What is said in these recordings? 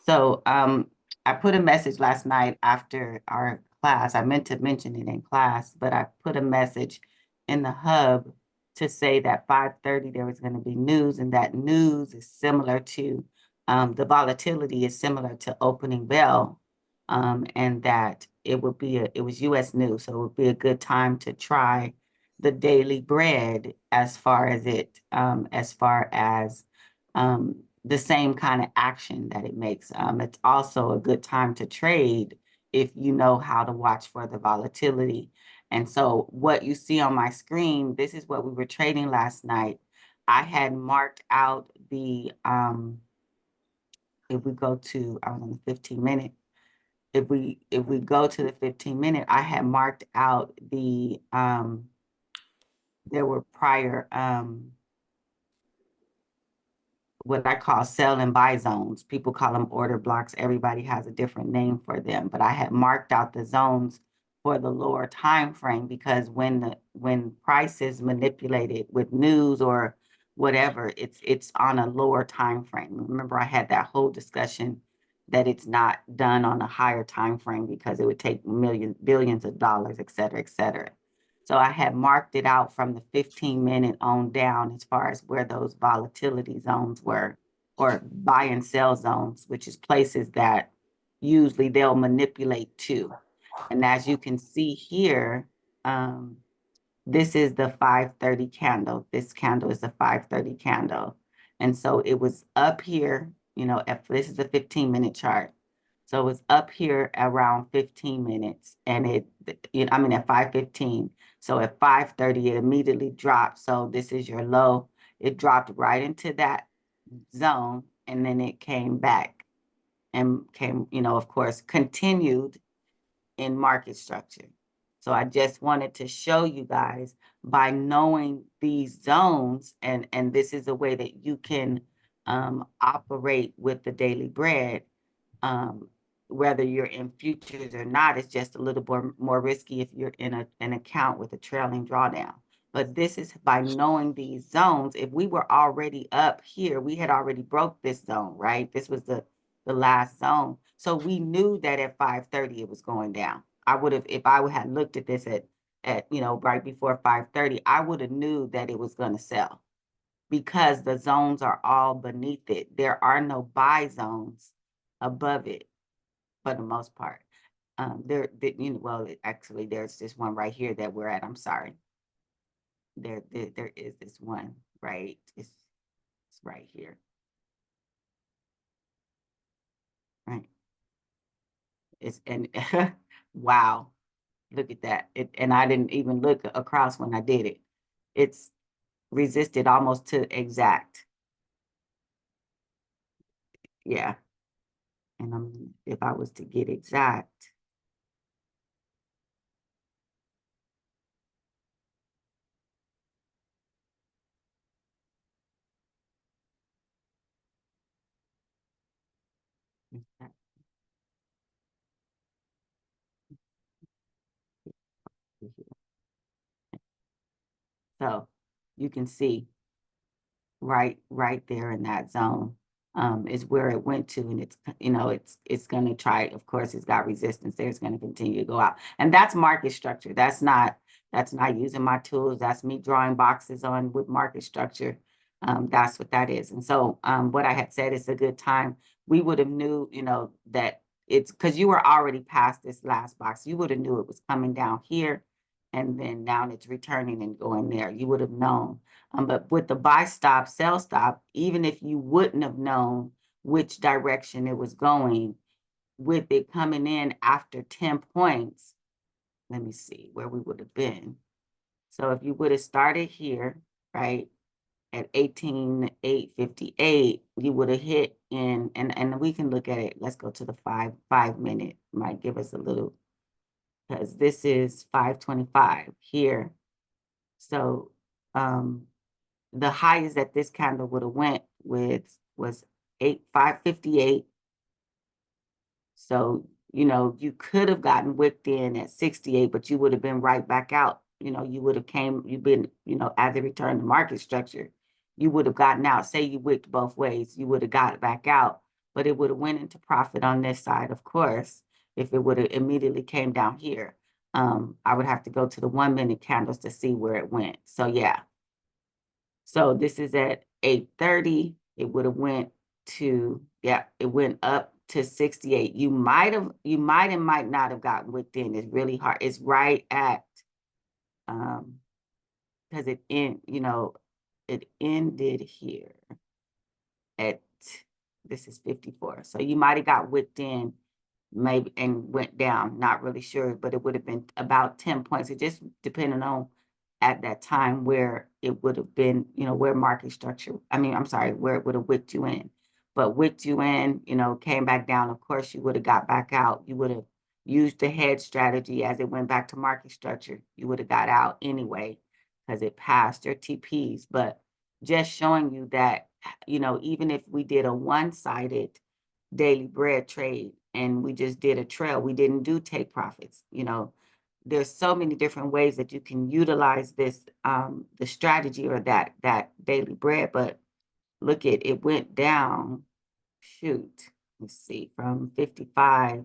So I put a message last night after our class. I meant to mention it in class, but I put a message in the hub to say that 5:30 there was going to be news, and that news is similar to the volatility is similar to opening bell, and that it was U.S. news, so it would be a good time to try the daily bread as far as the same kind of action that it makes. It's also a good time to trade if you know how to watch for the volatility. And so what you see on my screen, this is what we were trading last night. I had marked out if we go to, I was on the 15 minute. If we go to the 15 minute, I had marked out there were prior, what I call sell and buy zones. People call them order blocks. Everybody has a different name for them, but I had marked out the zones for the lower time frame because when price is manipulated with news or whatever, it's on a lower time frame. Remember, I had that whole discussion that it's not done on a higher time frame because it would take billions of dollars, et cetera, et cetera. So I had marked it out from the 15-minute on down as far as where those volatility zones were, or buy and sell zones, which is places that usually they'll manipulate to. And as you can see here, this is the 5:30 candle. This candle is the 5:30 candle. And so it was up here, if this is a 15-minute chart. So it was up here around 15 minutes and at 5:15. So at 5:30, it immediately dropped. So this is your low. It dropped right into that zone and then it came back and of course, continued in market structure. So I just wanted to show you guys by knowing these zones, and this is a way that you can operate with the daily bread. Whether you're in futures or not, it's just a little more risky if you're in an account with a trailing drawdown. But this is by knowing these zones. If we were already up here, we had already broke this zone, right? This was the last zone. So we knew that at 5:30 it was going down. I would have, if I had looked at this at right before 5:30, I would have knew that it was going to sell because the zones are all beneath it. There are no buy zones above it for the most part. Actually, there's this one right here that we're at. I'm sorry. There is this one, right? It's right here. Right. Wow, look at that. And I didn't even look across when I did it. It's resisted almost to exact. Yeah. And if I was to get exact, so you can see right there in that zone is where it went to, and it's going to try. Of course, it's got resistance there. It's going to continue to go out, and that's market structure. That's not using my tools. That's me drawing boxes on with market structure. That's what that is. And so what I had said is a good time. We would have knew, that it's because you were already past this last box. You would have knew it was coming down here, and then now it's returning and going there. You would have known. But with the buy stop, sell stop, even if you wouldn't have known which direction it was going, with it coming in after 10 points, let me see where we would have been. So if you would have started here, right, at 18,858, you would have hit in, and we can look at it. Let's go to the 5-minute, might give us a little, because this is 525 here. So the highest that this candle would have went with was 558. So, you could have gotten wicked in at 68, but you would have been right back out. You would have as it returned to market structure, you would have gotten out. Say you wicked both ways, you would have got back out, but it would have went into profit on this side, of course, if it would have immediately came down here. I would have to go to the 1 minute candles to see where it went. So yeah. So this is at 8:30. It would have went to, yeah, it went up to 68. You might and might not have gotten within. It's really hard. It's right at, because it ended here at, this is 54. So you might have got within maybe and went down, not really sure, but it would have been about 10 points. It just depending on at that time where it would have been, where market structure, I'm sorry, where it would have wicked you in. But wicked you in, came back down. Of course, you would have got back out. You would have used the hedge strategy as it went back to market structure. You would have got out anyway because it passed your TPs. But just showing you that, even if we did a one-sided daily bread trade and we just did a trail, we didn't do take profits, there's so many different ways that you can utilize this, the strategy or that daily bread. But look at it went down, let's see, from 55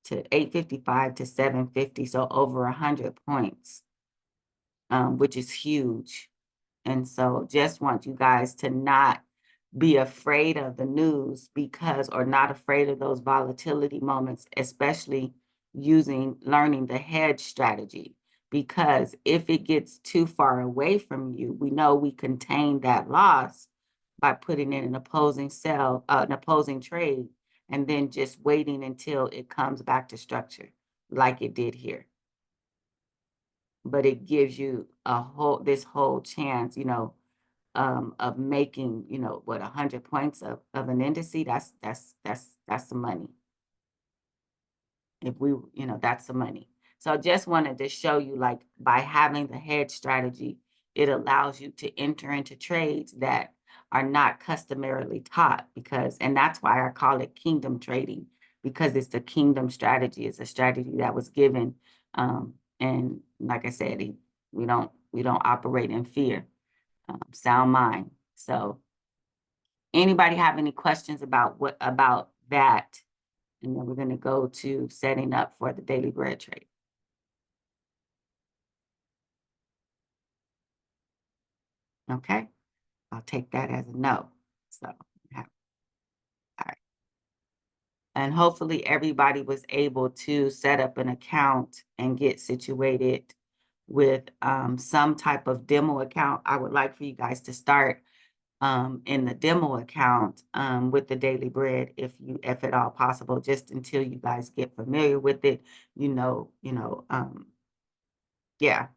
to 855 to 750, so over 100 points, which is huge. And so just want you guys to not be afraid of the news or not afraid of those volatility moments, especially learning the hedge strategy. Because if it gets too far away from you, we know we contain that loss by putting in an opposing trade, and then just waiting until it comes back to structure like it did here. But it gives you this whole chance, of making, 100 points of an indice. That's the money. That's the money. So I just wanted to show you, like, by having the hedge strategy, it allows you to enter into trades that are not customarily taught, and that's why I call it kingdom trading, because it's the kingdom strategy. It's a strategy that was given. And like I said, we don't operate in fear, sound mind. So anybody have any questions about that? And then we're going to go to setting up for the daily bread trade. Okay, I'll take that as a no. So, all right. And hopefully everybody was able to set up an account and get situated with some type of demo account. I would like for you guys to start in the demo account with the daily bread, if at all possible, just until you guys get familiar with it, yeah,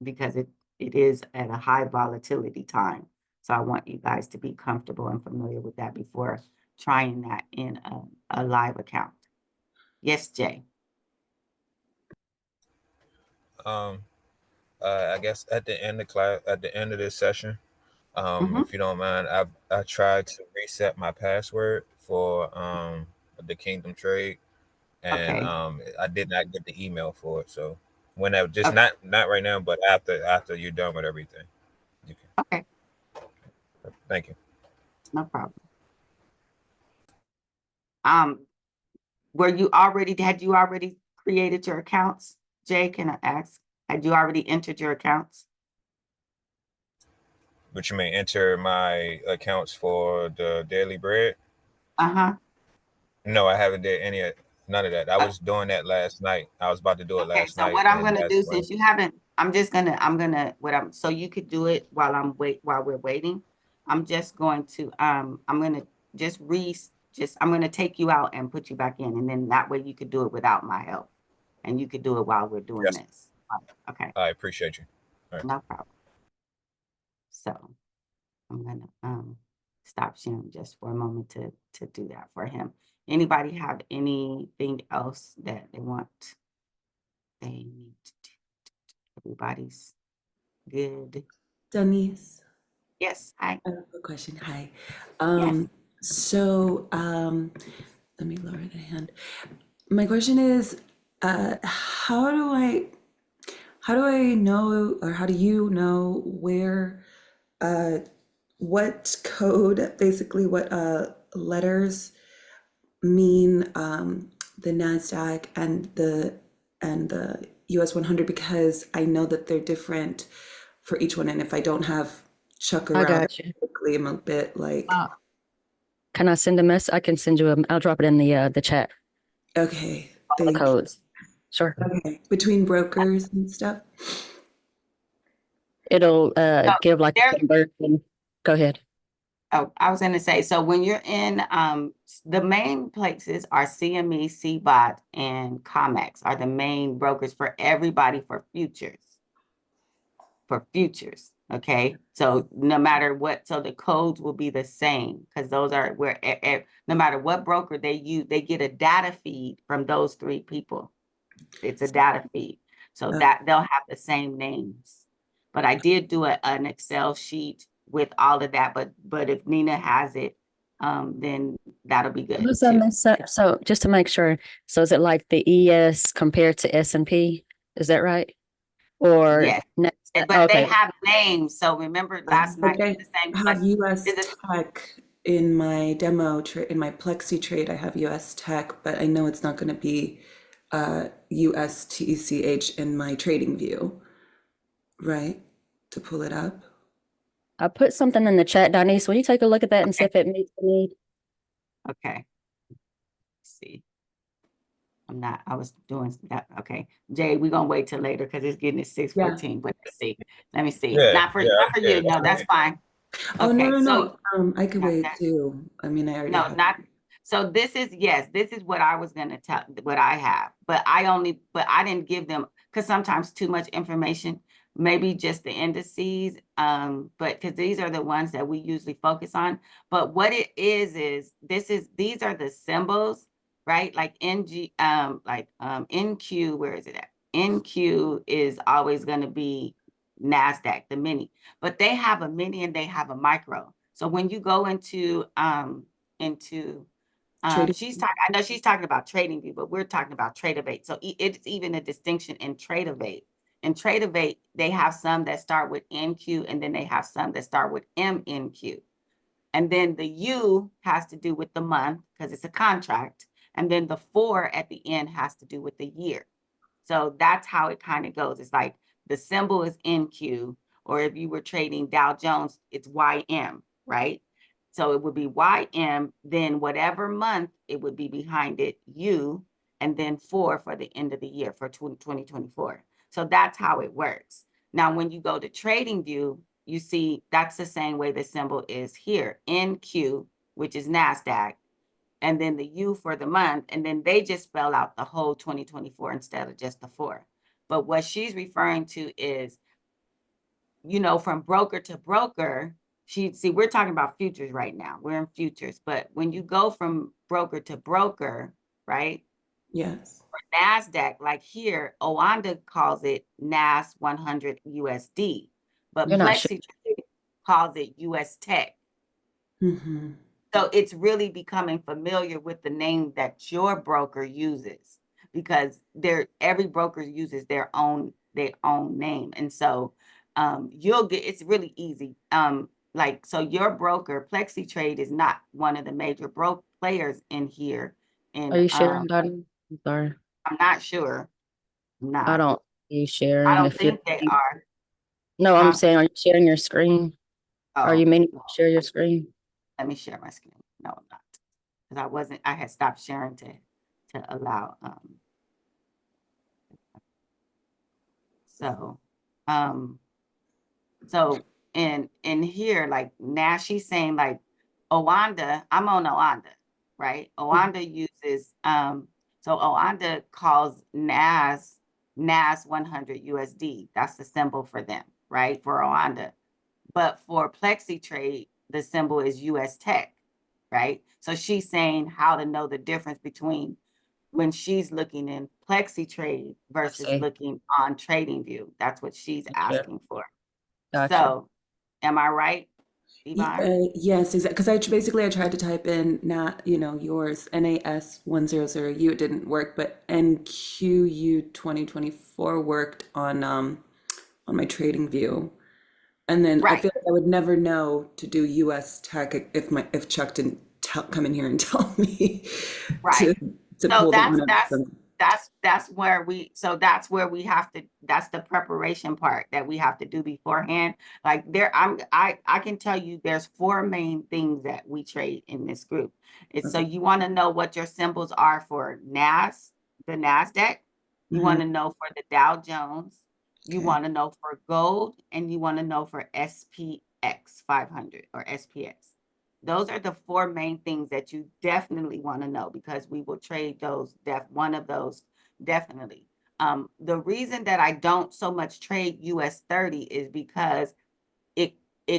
because it is at a high volatility time. So I want you guys to be comfortable and familiar with that before trying that in a live account. Yes, Jay. I guess at the end of class, at the end of this session, Mm-hmm. if you don't mind, I tried to reset my password for the Kingdom Trade, and Okay. I did not get the email for it. So whenever, just Okay. not right now, but after you're done with everything, you can. Okay. Thank you. No problem. Um, had you already created your accounts? Jay, can I ask? Had you already entered your accounts? But you may enter my accounts for the Daily Bread. Uh-huh. No, I haven't did none of that. I Uh, was doing that last night. I was about to do it okay, last so night, what I'm and gonna that's do, when. since you haven't, so you could do it while we're waiting. I'm just going to, I'm gonna just I'm gonna take you out and put you back in, and then that way you could do it without my help, and you could do it while we're doing Yes, this. Okay, I appreciate you. All right. no problem. So I'm gonna stop sharing just for a moment to do that for him. Anybody have anything else that they need to do? Everybody's good. Denise, Yes, hi. I have a question. Hi. Yes. So let me lower the hand. My question is, how do I know, or how do you know where what code, basically what letters mean the NASDAQ and the US 100, because I know that they're different for each one. And if I don't have Chuck I around got you. quickly, I'm a bit like, Can I send a mess? I can send you I'll drop it in the chat, okay, the thank you. codes. Sure. Okay, between brokers and stuff. It'll So give like a there, conversion. Go ahead. oh, I was gonna say, so when you're in, the main places are CME, CBOT, and COMEX are the main brokers for everybody for futures. Okay? So no matter what, so the codes will be the same, because those are where, no matter what broker they use, they get a data feed from those three people. It's a data feed. So that they'll have the same names. But I did do an Excel sheet with all of that, but if Nina has it, then that'll be good What's that too. mess up? So just to make sure, so is it like the ES compared to S&P? Is that right? Or Yes. But they okay. have names. So remember last But night, they the same have question. US Is it Tech in my demo trade, in my Plexi trade, I have US Tech, but I know it's not going to be USTECH in my trading view, right? To pull it up. I put something in the chat, Denise. Will you take a look at that and see if it meets the need? okay? Let's see. I was doing that. Okay. Jay, we're gonna wait till later because it's getting at 6:14. But let's see. Let me see. Yeah, Not for yeah, not for yeah. you. No, that's fine. Oh, no, Okay. no, So no. I could not wait that. too. I mean, I already No, have. not so this is yes, this is what I was gonna tell what I have, but I didn't give them because sometimes too much information, maybe just the indices, but because these are the ones that we usually focus on. But what it is these are the symbols, right? Like NG, NQ, where is it at? NQ is always gonna be NASDAQ, the mini, but they have a mini and they have a micro. So when you go into Trading. I know she's talking about TradingView, but we're talking about Tradeovate. So it's even a distinction in Tradeovate. In Tradeovate, they have some that start with NQ and then they have some that start with MNQ. And then the U has to do with the month because it's a contract. And then the 4 at the end has to do with the year. So that's how it kind of goes. It's like the symbol is NQ, or if you were trading Dow Jones, it's YM, right? So it would be YM, then whatever month it would be behind it, U, and then 4 for the end of the year for 2024. So that's how it works. Now, when you go to TradingView, you see that's the same way the symbol is here, NQ, which is NASDAQ, and then the U for the month, and then they just spell out the whole 2024 instead of just the 4. But what she's referring to is, from broker to broker, we're talking about futures right now. We're in futures, but when you go from broker to broker, right? Yes. For NASDAQ, like here, Oanda calls it NAS 100 USD, but You're not sure. Plexi calls it US Tech. Mm-hmm. So it's really becoming familiar with the name that your broker uses, because every broker uses their own name. And so it's really easy. So your broker, PlexiTrade, is not one of the major players in here. Are you sharing, Dottie? I'm sorry. I'm not sure. I'm I not. don't see you I sharing. don't If you're think they are. No, I'm Huh? saying, are you sharing your screen? Are you Oh, meaning to share your screen? let me share my screen. No, I'm not. Because I had stopped sharing to allow so so in here, like now she's saying like Oanda, I'm on Oanda, right? Oanda uses so Oanda calls NAS 100 USD. That's the symbol for them, right? For Oanda. But for PlexiTrade, the symbol is US Tech, right? So she's saying how to know the difference between when she's looking in PlexiTrade versus see. looking on TradingView. That's what she's asking for. Gotcha. So, am I right, Yvonne? Yes, exactly. Because I tried to type in yours NAS100U. It didn't work, but NQU 2024 worked on my trading view. And then I Right. feel like I would never know to do US tech if Chuck didn't come in here and tell me to Right. to So pull the one up that's from. that's where we have to, that's the preparation part that we have to do beforehand. Like I can tell you there's four main things that we trade in this group. It's so Okay. you want to know what your symbols are for the NASDAQ, you want to know for the Dow Jones, you Okay. want to know for gold, and you want to know for SPX 500 or SPX. Those are the four main things that you definitely want to know, because we will trade those, one of those definitely. The reason that I don't so much trade US 30 is because it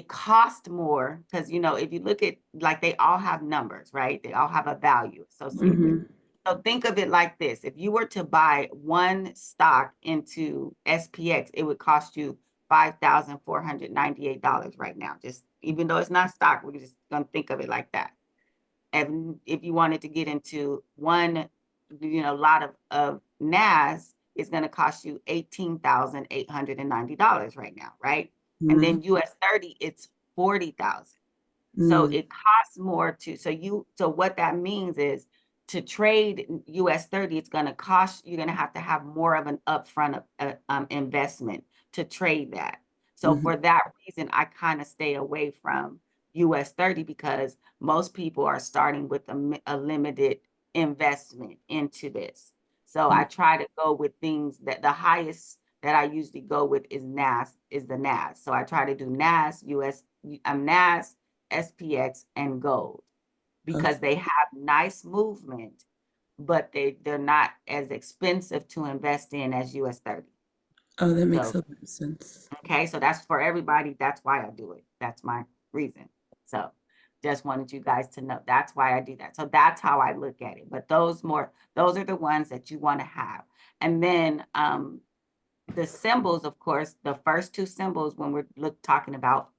costs more, because if you look at, like, they all have numbers, right? They all have a value associated with it. So think of it like this: if you were to buy one stock into SPX, it would cost you $5,498 right now. Just even though it's not stock, we're just gonna think of it like that. And if you wanted to get into one, lot of NAS, it's gonna cost you $18,890 right now, right? And then US 30, it's 40,000. So it costs more so what that means is, to trade US 30, it's going to cost, you're going to have more of an upfront investment to trade that. So for that reason, I kind of stay away from US 30, because most people are starting with a limited investment into this. So I try to go with things that the highest that I usually go with is the NAS. So I try to do NAS, NAS, SPX, and gold, because they have nice movement, but they're not as expensive to invest in as US 30. Oh, that makes So, a lot of sense. okay, so that's for everybody. That's why I do it. That's my reason. So just wanted you guys to know that's why I do that. So that's how I look at it. But those are the ones that you want to have. And then the symbols, of course, the first two symbols, when we're talking about,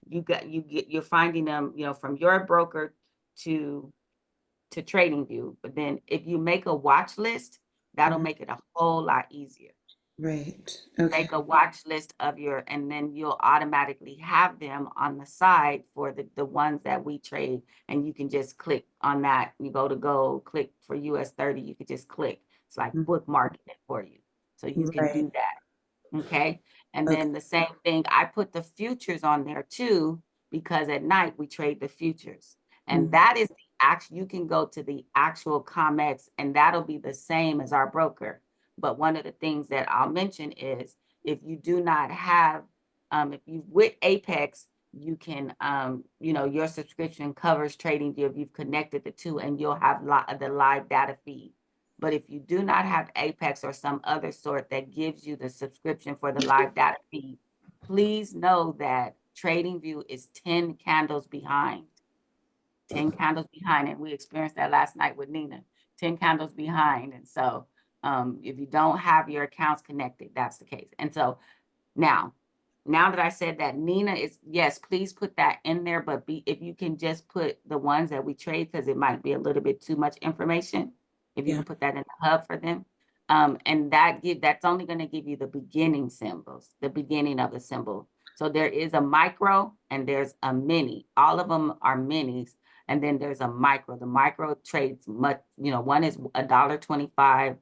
you're finding them, from your broker to TradingView. But then if you make a watch list, that'll make it a whole lot easier. Right. Okay. Make a watch list and then you'll automatically have them on the side for the ones that we trade. And you can just click on that. You go to gold, click for US 30, you could just click. It's like bookmarking it for you. So you can Right. do that. Okay. And Okay. then the same thing, I put the futures on there too, because at night we trade the futures. And that is you can go to the actual COMEX, and that'll be the same as our broker. But one of the things that I'll mention is, if you do not have, if you with Apex, you can, your subscription covers TradingView if you've connected the two, and you'll have the live data feed. But if you do not have Apex or some other sort that gives you the subscription for the live data feed, please know that TradingView is 10 candles behind. 10 candles behind, and we experienced that last night with Nina. 10 candles behind. And so if you don't have your accounts connected, that's the case. And so now that I said that, Nina is, yes, please put that in there, but if you can just put the ones that we trade, because it might be a little bit too much information, if you can put that in the hub for them. And that's only going to give you the beginning symbols, the beginning of the symbol. So there is a micro and there's a mini. All of them are minis. And then there's a micro. The micro trades much, one is $1.25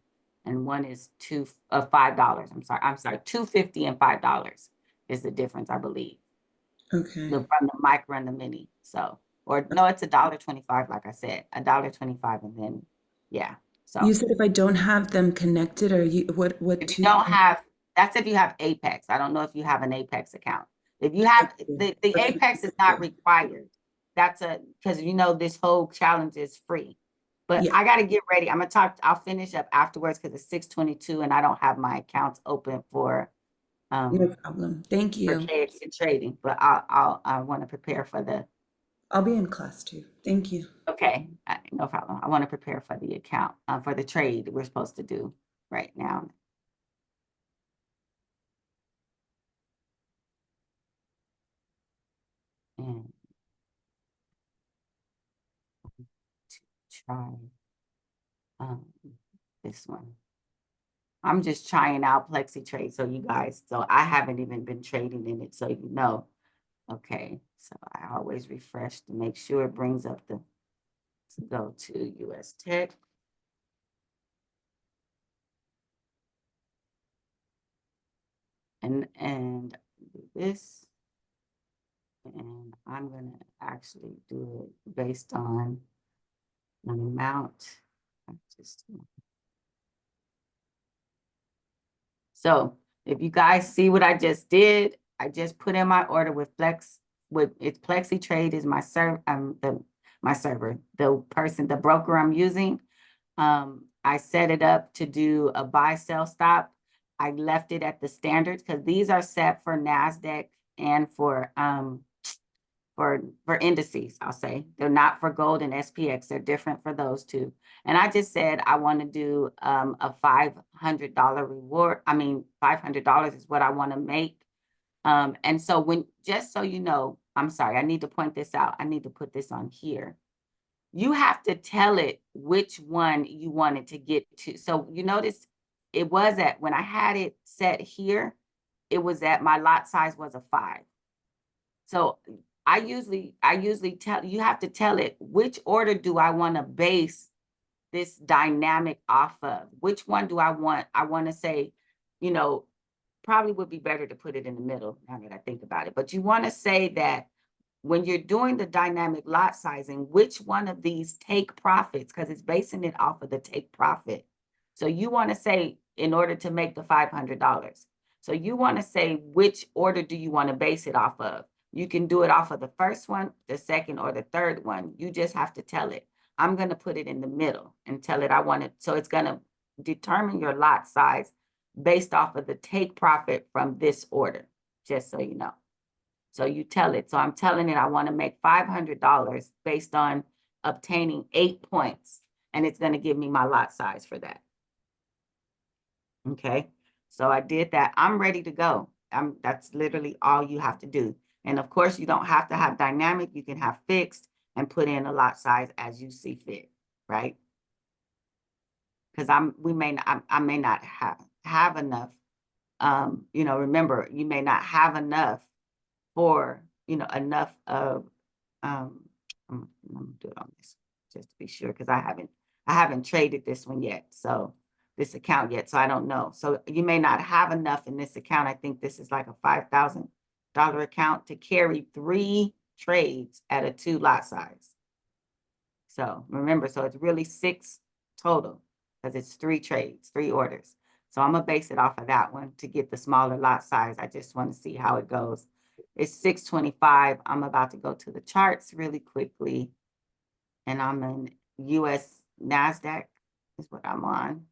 and one is $5. I'm sorry, $2.50 and $5 is the difference, I believe. Okay. From the micro and the mini. So, or no, it's $1.25, like I said, $1.25, and then So You said if I don't have them connected, or what if you don't have, that's if you have Apex. I don't know if you have an Apex account. If you have the Apex is not required. That's because this whole challenge is free. But I got to get ready. I'll finish up afterwards, because it's 6:22 and I don't have my accounts open for No problem. Thank for you. KXC trading. But I want to prepare for the I'll be in class too. Thank you. okay, no problem. I want to prepare for the account for the trade we're supposed to do right now. And try this one. I'm just trying out PlexiTrade, so I haven't even been trading in it, so Okay, so I always refresh to make sure it brings up the, to go to US Tech. And do this. And I'm gonna actually do it based on an amount. So if you guys see what I just did, I just put in my order with it's PlexiTrade is my server, the person, the broker I'm using. I set it up to do a buy sell stop. I left it at the standards because these are set for NASDAQ and for indices, I'll say. They're not for gold and SPX. They're different for those two. And I just said I want to do a $500 reward. I mean, $500 is what I want to make. And so just so you know, I'm sorry, I need to point this out. I need to put this on here. You have to tell it which one you wanted to get to. So you notice it was at, when I had it set here, it was at, my lot size was a 5. So I usually tell, you have to tell it, which order do I want to base this dynamic off of? Which one do I want? I want to say, you know, probably would be better to put it in the middle now that I think about it. But you want to say that when you're doing the dynamic lot sizing, which one of these take profits, because it's basing it off of the take profit. So you want to say, in order to make the $500. So you want to say, which order do you want to base it off of? You can do it off of the first one, the second, or the third one. You just have to tell it. I'm going to put it in the middle and tell it I want it. So it's going to determine your lot size based off of the take profit from this order, just so you know. So you tell it. So I'm telling it I want to make $500 based on obtaining 8 points. And it's going to give me my lot size for that. Okay. So I did that. I'm ready to go. That's literally all you have to do. And of course, you don't have to have dynamic. You can have fixed and put in a lot size as you see fit, right? Because I may not have enough. You know, remember, you may not have enough for, you know, enough of, I'm gonna do it on this just to be sure, because I haven't traded this one yet. So this account yet. So I don't know. So you may not have enough in this account. I think this is like a $5,000 account to carry 3 trades at a 2 lot size. So remember, so it's really 6 total because it's 3 trades, 3 orders. So I'm gonna base it off of that one to get the smaller lot size. I just want to see how it goes. It's 625. I'm about to go to the charts really quickly. And I'm in US NASDAQ is what I'm on.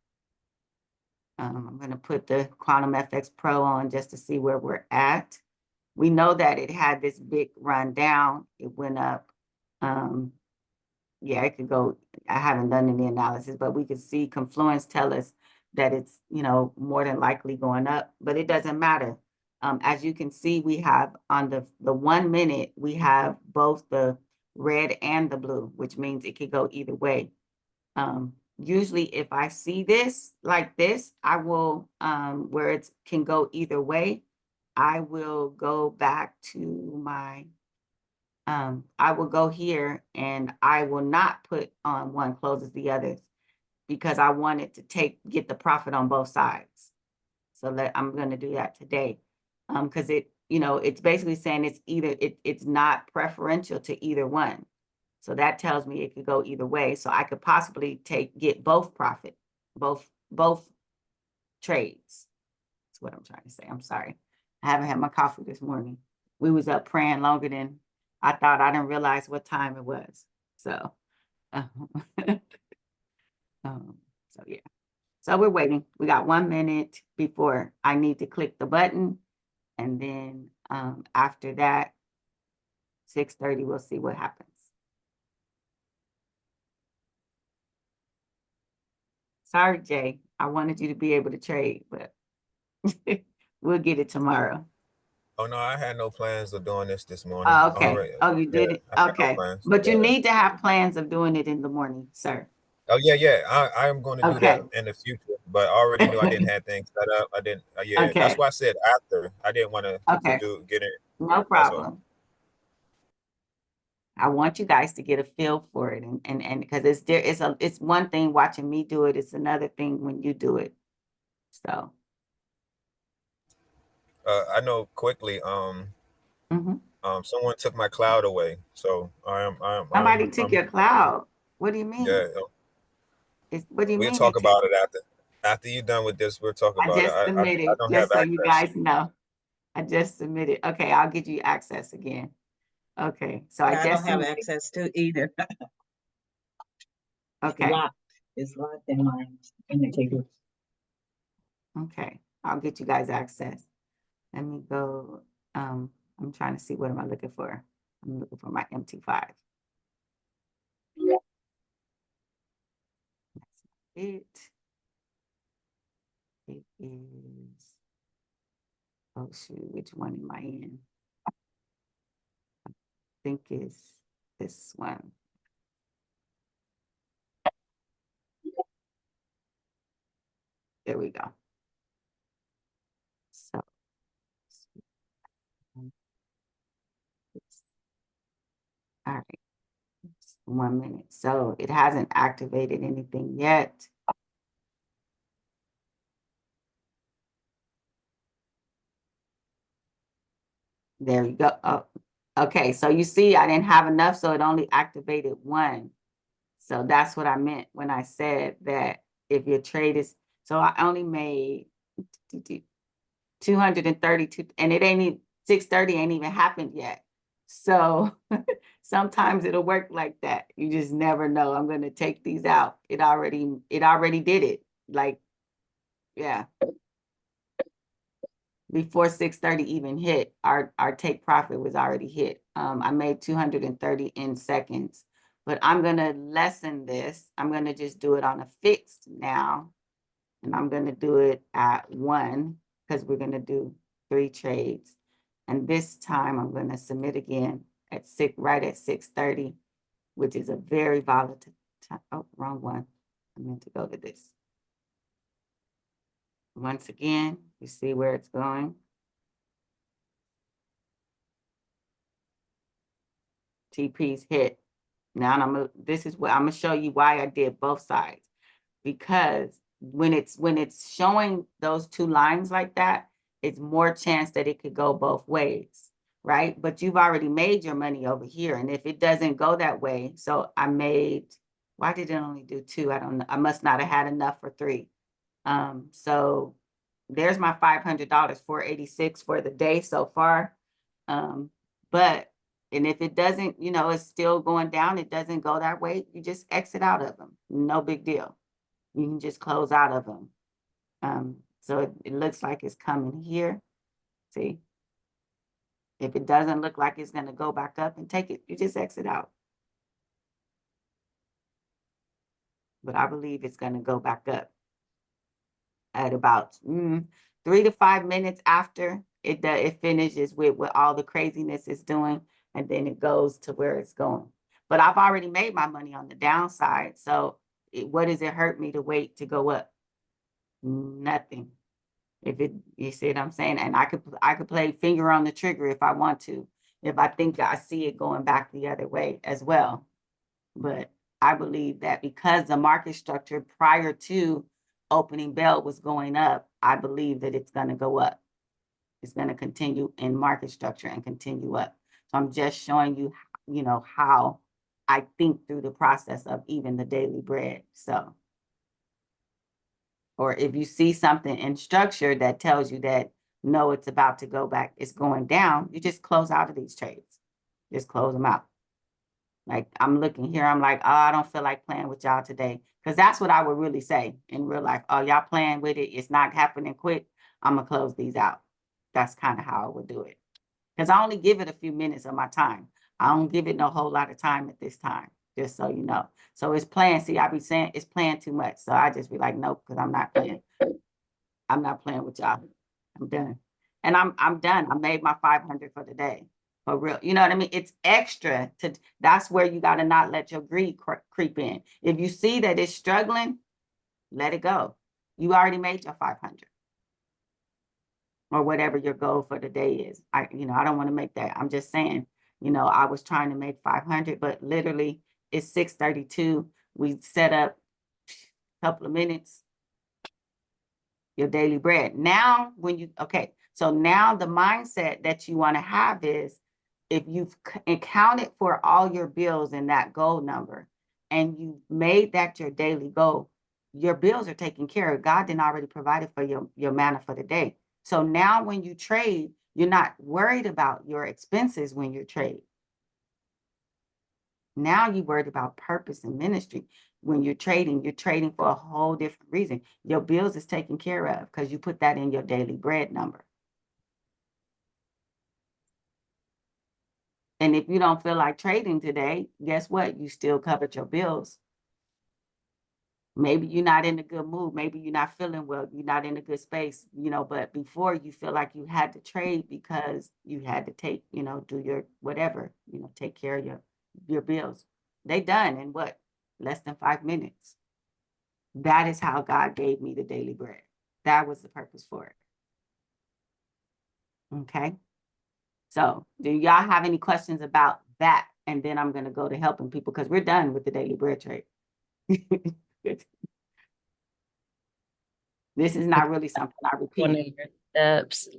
I'm going to put the Quantum FX Pro on just to see where we're at. We know that it had this big run down. It went up. Yeah, it could go. I haven't done any analysis, but we could see Confluence tell us that it's, you know, more than likely going up, but it doesn't matter. As you can see, we have on the 1 minute, we have both the red and the blue, which means it could go either way. Usually if I see this like this, I will, where it can go either way, I will go back to my, I will go here and I will not put on one closes the others because I want it to get the profit on both sides. So I'm going to do that today. Because it, you know, it's basically saying it's either, it's not preferential to either one. So that tells me it could go either way. So I could possibly get both profit, both trades. That's what I'm trying to say. I'm sorry. I haven't had my coffee this morning. We was up praying longer than I thought. I didn't realize what time it was. So, so yeah. So we're waiting. We got 1 minute before I need to click the button. And then after that, 6:30, we'll see what happens. Sorry, Jay. I wanted you to be able to trade, but we'll get it tomorrow. Oh no, I had no plans of doing this morning. Oh, okay. Already. Oh, you did it? I had no Okay. plans. But you need to have plans of doing it in the morning, sir. Oh yeah. I am going to do that Okay. in the future, but I already knew I didn't have things set up. I didn't. Yeah, Okay. that's why I said after. I didn't want to Okay. get it. No That's all. problem. I want you guys to get a feel for it, and because it's one thing watching me do it, it's another thing when you do it. So I know quickly. mhm. Someone took my cloud away, so Somebody took your cloud. What do you yeah. mean? What do you We'll mean they talk took about it? it after you're done with this. We'll talk I about it. just I submitted, don't have just so you access. guys know. I just submitted. Okay, I'll get you access again. Okay, so I Yeah, I don't just have submitted. access to either. Okay, Locked. It's locked in my indicator. okay, I'll get you guys access. Let me go. I'm trying to see what am I looking for. I'm looking for my MT5. That's not it. It is. Oh shoot, which one am I in? I think it's this one. There we go. So, all right, 1 minute. So it hasn't activated anything yet. There you go. Oh, okay, so you see, I didn't have enough, so it only activated one. So that's what I meant when I said that if your trade is, so I only made 232, and it ain't even 6:30 ain't even happened yet. So sometimes it'll work like that. You just never know. I'm gonna take these out. It already did it. Like, yeah. Before 6:30 even hit, our take profit was already hit. I made 230 in seconds, but I'm gonna lessen this. I'm gonna just do it on a fixed now, and I'm gonna do it at 1 because we're gonna do 3 trades. And this time I'm gonna submit again at right at 6:30, which is a very volatile time. Oh, wrong one. I meant to go to this. Once again, you see where it's going. TP's hit. Now this is what I'm gonna show you why I did both sides. Because when it's showing those two lines like that, it's more chance that it could go both ways, right? But you've already made your money over here. And if it doesn't go that way, so I made, why did it only do 2? I don't know. I must not have had enough for 3. So there's my $500, 486 for the day so far. But and if it doesn't, it's still going down, it doesn't go that way, you just exit out of them. No big deal. You can just close out of them. So it looks like it's coming here. See? If it doesn't look like it's going to go back up and take it, you just exit out. But I believe it's going to go back up at about 3 to 5 minutes after it finishes with what all the craziness is doing, and then it goes to where it's going. But I've already made my money on the downside, so what does it hurt me to wait to go up? Nothing. You see what I'm saying? And I could play finger on the trigger if I want to, if I think I see it going back the other way as well. But I believe that because the market structure prior to opening bell was going up, I believe that it's going to go up. It's going to continue in market structure and continue up. So I'm just showing you, how I think through the process of even the daily bread. So, or if you see something in structure that tells you that, no, it's about to go back, it's going down, you just close out of these trades. Just close them out. Like I'm looking here, I'm like, oh, I don't feel like playing with y'all today. Because that's what I would really say in real life. Oh, y'all playing with it. It's not happening quick. I'm going to close these out. That's kind of how I would do it. Because I only give it a few minutes of my time. I don't give it no whole lot of time at this time, just so you know. So it's playing. See, I be saying it's playing too much. So I just be like, nope, because I'm not playing. I'm not playing with y'all. I'm done. And I'm done. I made my 500 for the day. For real. You know what I mean? It's extra that's where you got to not let your greed creep in. If you see that it's struggling, let it go. You already made your 500 or whatever your goal for the day is. I don't want to make that. I'm just saying You know, I was trying to make 500, but literally it's 6:32. We set up a couple of minutes, your daily bread. Now, okay, so now the mindset that you want to have is if you've accounted for all your bills in that goal number and you made that your daily goal, your bills are taken care of. God didn't already provided for your manna for the day. So now when you trade, you're not worried about your expenses when you trade. Now you're worried about purpose and ministry. When you're trading for a whole different reason. Your bills is taken care of because you put that in your daily bread number. And if you don't feel like trading today, guess what? You still covered your bills. Maybe you're not in a good mood. Maybe you're not feeling well. You're not in a good space, you know, but before you feel like you had to trade because you had to take, you know, do your whatever, you know, take care of your bills. They done in what? Less than 5 minutes. That is how God gave me the daily bread. That was the purpose for it. Okay. So do y'all have any questions about that? And then I'm going to go to helping people because we're done with the daily bread trade. This is not really something I One of repeat. your steps.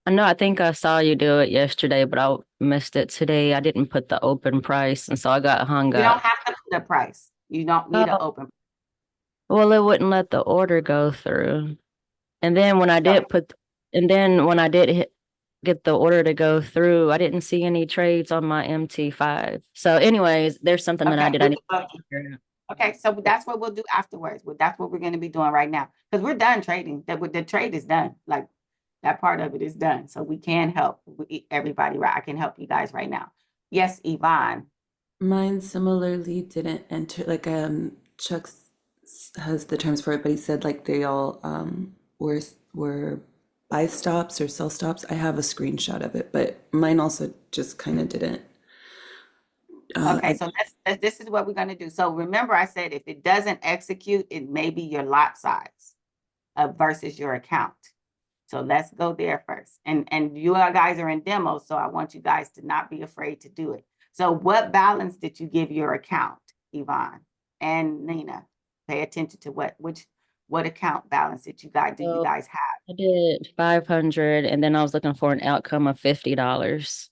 I know, I think I saw you do it yesterday, but I missed it today. I didn't put the open price, and so I got hung You don't up. have to put a price. You don't need an Oh, open. well, it wouldn't let the order go through. And then when I So, did get the order to go through, I didn't see any trades on my MT5. So anyways, there's something that I okay, did. I need to figure out. okay, so that's what we'll do afterwards. Well, that's what we're going to be doing right now because we're done trading. The trade is done. Like that part of it is done. So we can help everybody. Right, I can help you guys right now. Yes, Yvonne. Mine similarly didn't enter, like Chuck has the terms for it, but he said like they all were buy stops or sell stops. I have a screenshot of it, but mine also just kind of didn't. Okay, so this is what we're going to do. So remember, I said if it doesn't execute, it may be your lot size versus your account. So let's go there first. And you guys are in demo, so I want you guys to not be afraid to do it. So what balance did you give your account, Yvonne and Nina? Pay attention to what account balance did you guys So have? I did 500, and then I was looking for an outcome of $50.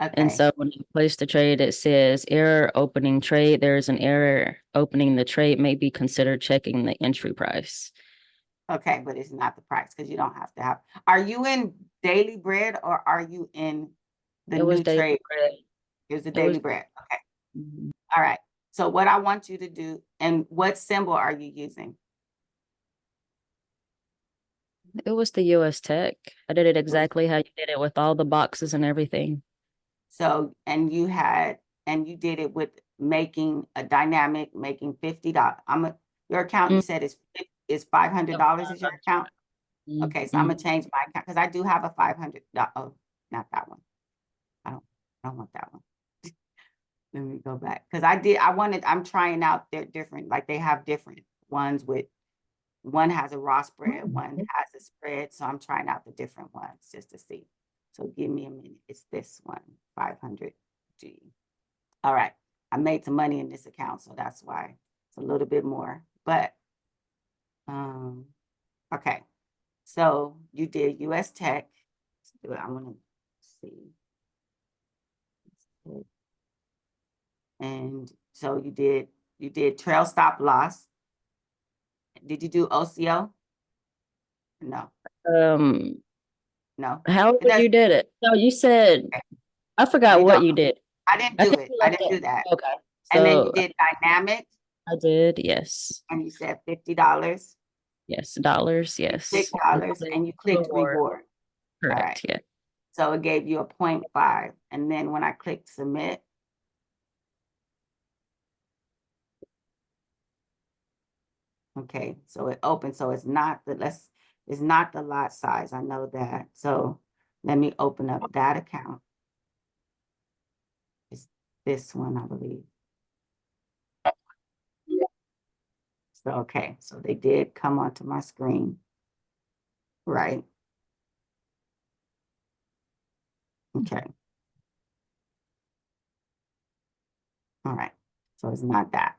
And Okay, so when you place the trade, it says error opening trade. There's an error opening the trade, may be considered checking the entry price. okay, but it's not the price because you don't have to have. Are you in daily bread or are you in the It was new daily trade? bread. Here's the It was daily bread. Okay. Mhm. All right. So what I want you to do, and what symbol are you using? It was the US Tech. I did it exactly how you did it with all the boxes and everything. So, and you did it with making a dynamic, making $50. Your account, you said is $500 is your account? Okay, so I'm gonna change my account because I do have a $500. Oh, not that one. I don't want that one. Let me go back because I'm trying out their different, like they have different ones with one has a raw spread, one has a spread. So I'm trying out the different ones just to see. So give me a minute. It's this one, 500G. All right. I made some money in this account, so that's why it's a little bit more. But okay. So you did US Tech. Let's do it. I want to see. And so you did trail stop loss. Did you do OCO? No, no. However It does. you did it. No, you said, I forgot You what don't. you did. I didn't I do think it. you I left didn't do it. that. Okay. And then you So did dynamic, I did, yes. and you said $50. Yes, dollars, You clicked yes. dollars, and you clicked Reward. reward. All right. Correct, yeah. So it gave you a 0.5. And then when I clicked submit, okay, so it opened. So it's not the lot size. I know that. So let me open up that account. It's this one, I believe. So, okay, so they did come onto my screen, right? Okay. All right, so it's not that.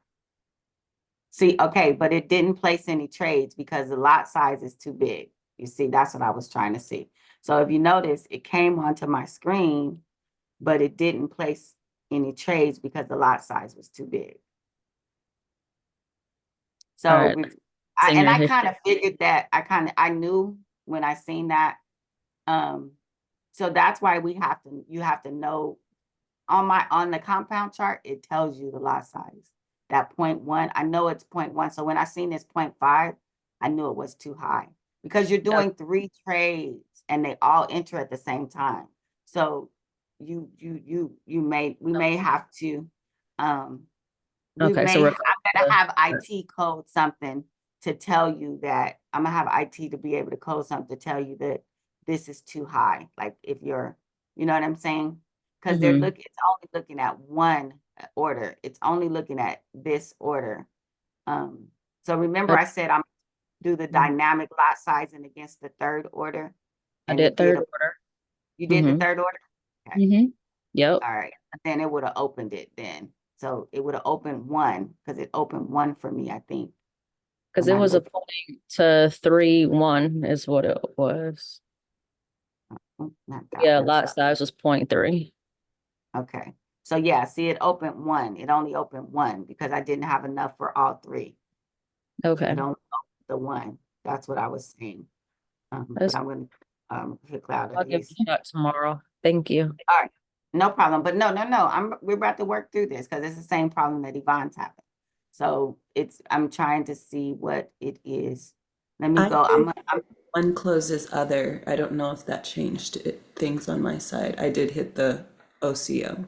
See, okay, but it didn't place any trades because the lot size is too big. You see, that's what I was trying to see. So if you notice, it came onto my screen, but it didn't place any trades because the lot size was too big. So All right. Senior I history. kind of figured that, I knew when I seen that. So that's why you have to know on the compound chart, it tells you the lot size. That 0.1, I know it's 0.1. So when I seen this 0.5, I knew it was too high because you're doing 3 trades and they all enter at the same time. So we may have to, Okay, so we're I'm gonna have IT code something to tell you that, I'm gonna have IT to be able to code something to tell you that this is too high. Like if you're, you know what I'm saying? Because Mhm. it's only looking at one order. It's only looking at this order. So remember I said I'm do the dynamic lot sizing against the third order. I And it did third did, order. you did the Mhm. third order? Okay. Mhm. Yep. All right, then it would have opened it then. So it would have opened one, because it opened one for me, I think. Because Am it I was a looking? point to 3-1 is what it was. Not that Yeah, one. lot size was 0.3. Okay, so yeah, see, it opened one. It only opened one because I didn't have enough for all 3. Okay. It only opened the one. That's what I was saying. But That's, I'm gonna click out of I'll give it these. a shot tomorrow. Thank you. All right, no problem. But no, we're about to work through this because it's the same problem that Yvonne's having. So I'm trying to see what it is. Let me go. One closes other. I don't know if that changed things on my side. I did hit the OCO.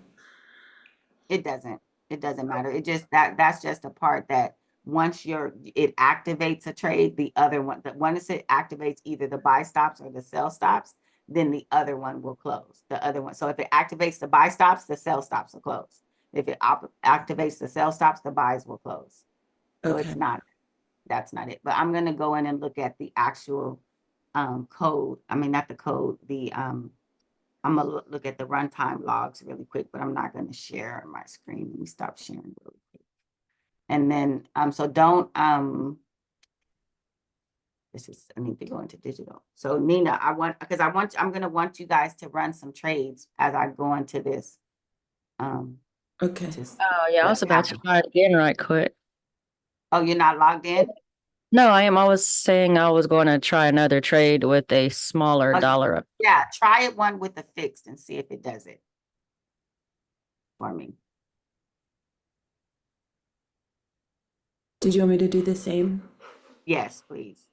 It doesn't matter. It just that's just a part that once it activates a trade, the other one, that once it activates either the buy stops or the sell stops, then the other one will close. The other one. So if it activates the buy stops, the sell stops will close. If it activates the sell stops, the buys will close. So Okay. that's not it. But I'm gonna go in and look at the actual code. I mean, not the code, I'm gonna look at the runtime logs really quick, but I'm not gonna share my screen. Let me stop sharing really quick. And then, so don't, I need to go into digital. So Nina, I'm gonna want you guys to run some trades as I go into this. Okay. To see Oh, yeah, I was what about to happens. try it again right quick. Oh, you're not logged in? No, I am. I was saying I was going to try another trade with a smaller Oh, dollar. yeah, try it one with the fixed and see if it does it for me. Did you want me to do the same? Yes, please.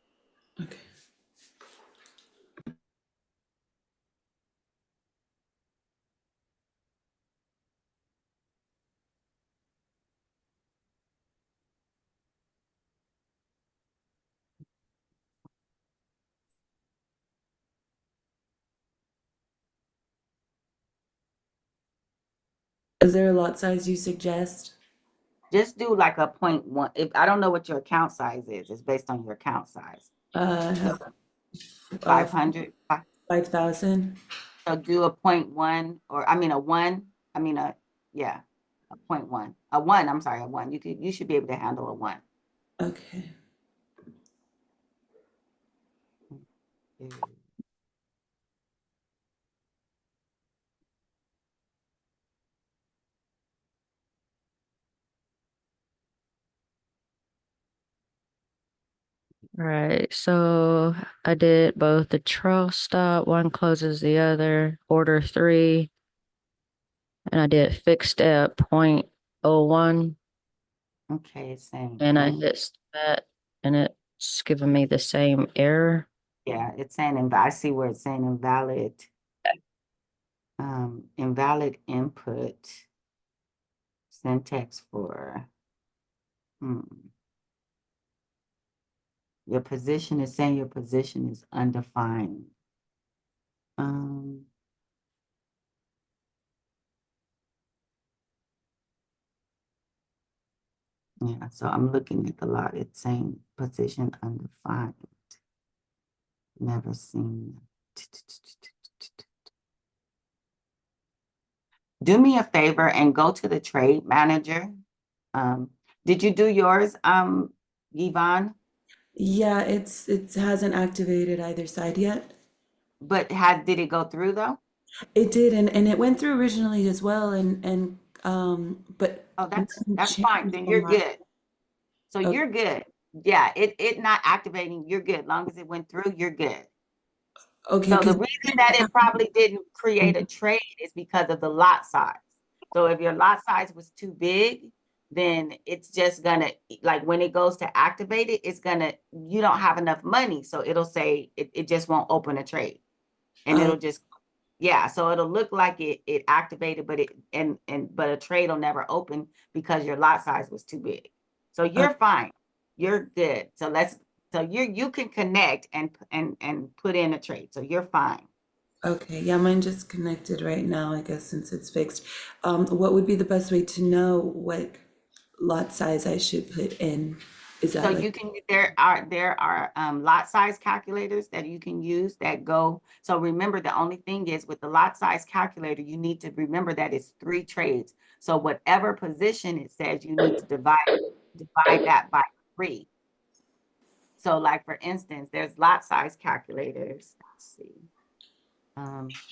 Okay. Is there a lot size you suggest? Just do like a 0.1. If I don't know what your account size is, it's based on your account size. I have 500. 5,000. So do a 0.1, or I mean a 1. I mean a yeah, a 0.1. A 1. I'm sorry, a 1. You should be able to handle a 1. Okay. Right. So I did both the trail stop, one closes the other, order 3, and I did fixed at 0.01, Okay, it's saying and I hit that, and it's giving me the same error. yeah, it's saying I see where it's saying invalid. Invalid input syntax for your position is saying your position is undefined. Yeah, so I'm looking at the lot. It's saying position undefined. Never seen. do me a favor and go to the trade manager. Did you do yours, Yvonne? Yeah, it hasn't activated either side yet. But did it go through though? It did, and it went through originally as well, and but Oh, that's nothing fine. changed Then on you're my. good. So Okay, you're good. Yeah, it not activating, you're good. Long as it went through, you're good. okay, So the because reason that it probably didn't create a trade is because of the lot size. So if your lot size was too big, then it's just gonna, like when it goes to activate it, it's gonna, you don't have enough money. So it'll say, it just won't open a trade. And it'll just, yeah, so it'll look like it activated, but but a trade will never open because your lot size was too big. So you're fine. You're good. So you can connect and put in a trade. So you're fine. okay, yeah, mine just connected right now, I guess, since it's fixed. What would be the best way to know what lot size I should put in? Is So that like, you can, there are lot size calculators that you can use that go. So remember, the only thing is with the lot size calculator, you need to remember that it's 3 trades. So whatever position it says, you need to divide that by 3. So like for instance, there's lot size calculators. Let's see.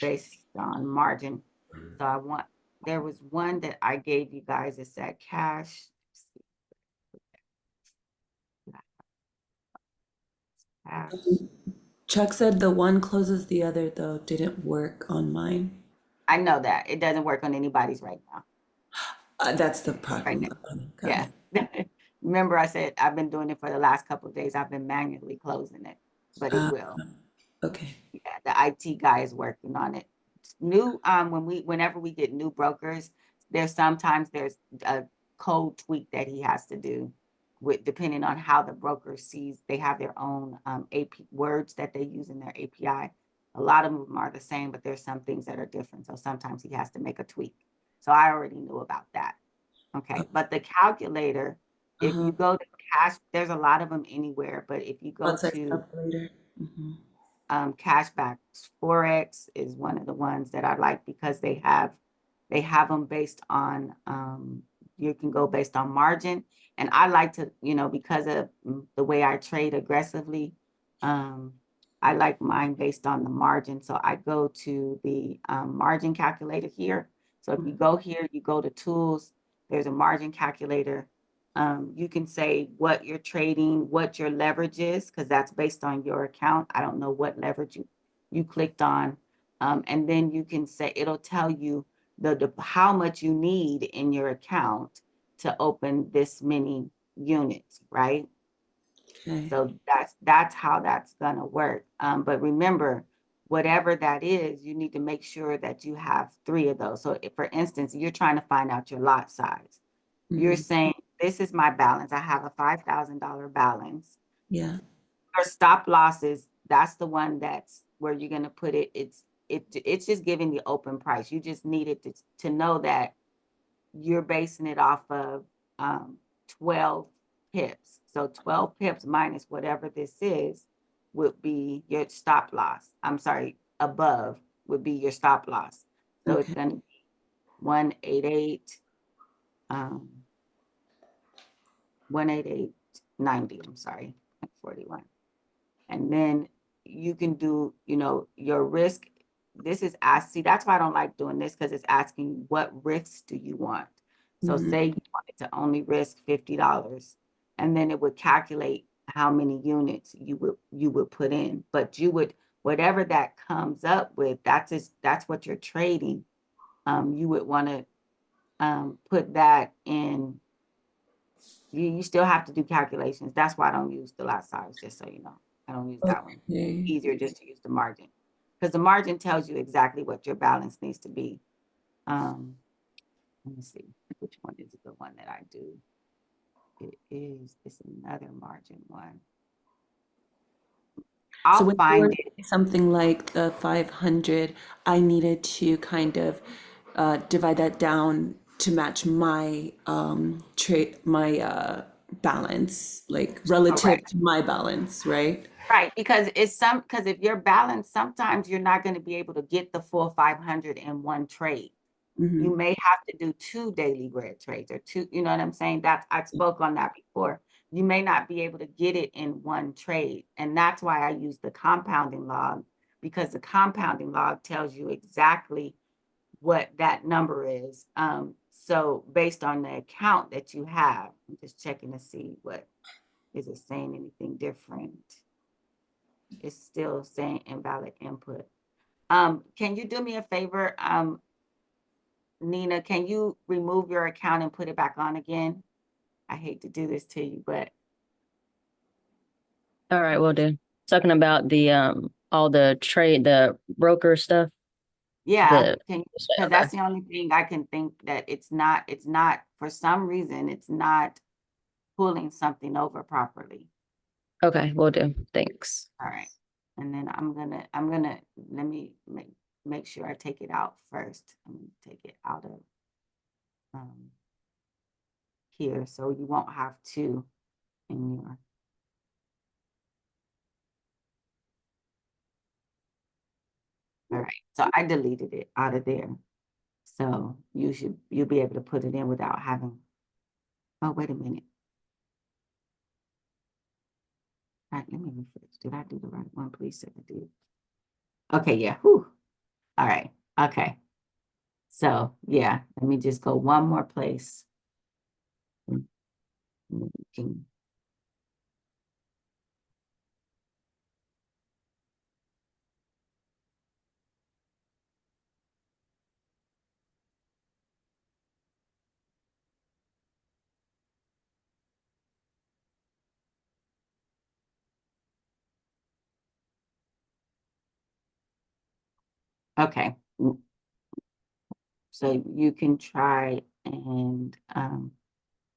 Based on margin. So there was one that I gave you guys. It said cash. Cash. Chuck said the one closes the other though, didn't work on mine. I know that it doesn't work on anybody's right now. That's the Right problem. now. Got Yeah. it. Remember I said I've been doing it for the last couple of days. I've been manually closing it, but it Uh, will. okay. Yeah, the IT guy is working on it. New, whenever we get new brokers, there's a code tweak that he has to do with, depending on how the broker sees, they have their own AP words that they use in their API. A lot of them are the same, but there's some things that are different. So sometimes he has to make a tweak. So I already knew about that. Okay, but the calculator, if Uh-huh. you go to cash, there's a lot of them anywhere, but if you go Lot size to calculator. Mhm. Cashback Forex is one of the ones that I like because they have them based on you can go based on margin. And I like to, because of the way I trade aggressively, I like mine based on the margin. So I go to the margin calculator here. So if you go here, you go to tools, there's a margin calculator. You can say what you're trading, what your leverage is, because that's based on your account. I don't know what leverage you clicked on. And then you can say, it'll tell you the how much you need in your account to open this many units, right? Okay. So that's how that's gonna work. But remember, whatever that is, you need to make sure that you have 3 of those. So if, for instance, you're trying to find out your lot size, you're Mhm. saying, this is my balance. I have a $5,000 balance. Yeah. Your stop losses, that's the one that's where you're gonna put it. It's just giving the open price. You just need it to know that you're basing it off of 12 pips. So 12 pips minus whatever this is would be your stop loss. I'm sorry, above would be your stop loss. So it's Okay. gonna be 188, 188.90, I'm sorry, 41. And then you can do, your risk. This is see, that's why I don't like doing this, because it's asking what risks do you want. So Mhm. say you wanted to only risk $50, and then it would calculate how many units you would put in. But whatever that comes up with, that's what you're trading. You would want to put that in. You still have to do calculations. That's why I don't use the lot size, just so you know. I don't use that one. Okay. Easier just to use the margin, because the margin tells you exactly what your balance needs to be. Let me see, which one is the one that I do? It's another margin one. So I'll when you find were it. saying something like the 500, I needed to kind of divide that down to match my trade, my balance, like relative Correct. to my balance, right? Right, because if your balance, sometimes you're not going to be able to get the full 500 in one trade. Mhm. You may have to do 2 daily bread trades or 2, you know what I'm saying? That's, I spoke on that before. You may not be able to get it in one trade. And that's why I use the compounding log, because the compounding log tells you exactly what that number is. So based on the account that you have, I'm just checking to see what, is it saying anything different? It's still saying invalid input. Can you do me a favor? Nina, can you remove your account and put it back on again? I hate to do this to you, but All right, will do. Talking about the all the trade, the broker stuff. yeah, The because okay. that's the only thing I can think that it's not, for some reason, it's not pulling something over properly. Okay, will do. Thanks. All right. And then I'm gonna, let me make sure I take it out first. I'm gonna take it out of here, so you won't have to in your. All right, so I deleted it out of there. So you'll be able to put it in without having, oh, wait a minute. All right, let me refresh. Did I do the right one? Please say I did. Okay, yeah, whew. All right, okay. So yeah, let me just go one more place. And then we can. Okay. So you can try and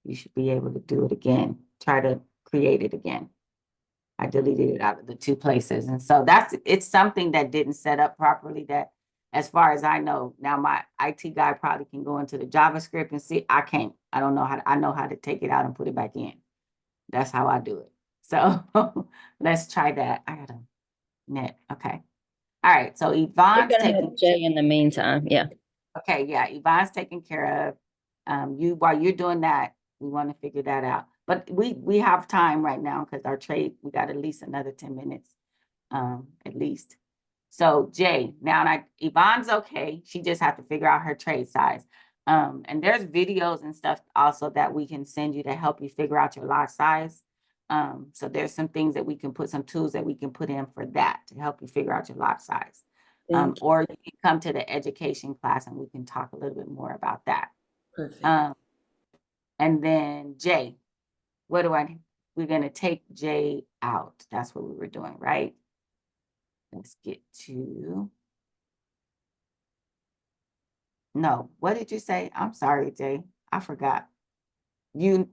you should be able to do it again. Try to create it again. I deleted it out of the 2 places. And so it's something that didn't set up properly, that as far as I know, now my IT guy probably can go into the JavaScript and see. I can't. I don't know I know how to take it out and put it back in. That's how I do it. So let's try that. I got a net. Okay. All right. So We're Yvonne's gonna taking. have Jay in the meantime. Yeah. Okay, yeah, Yvonne's taken care of. While you're doing that, we want to figure that out. But we have time right now because our trade, we got at least another 10 minutes, at least. So Jay, Yvonne's okay. She just have to figure out her trade size. And there's videos and stuff also that we can send you to help you figure out your lot size. So there's some things that we can put, some tools that we can put in for that to help you figure out your lot size. Thank you. Or you can come to the education class and we can talk a little bit more about that. Perfect. And then Jay, we're gonna take Jay out. That's what we were doing, right? Let's get to. No, what did you say? I'm sorry, Jay. I forgot.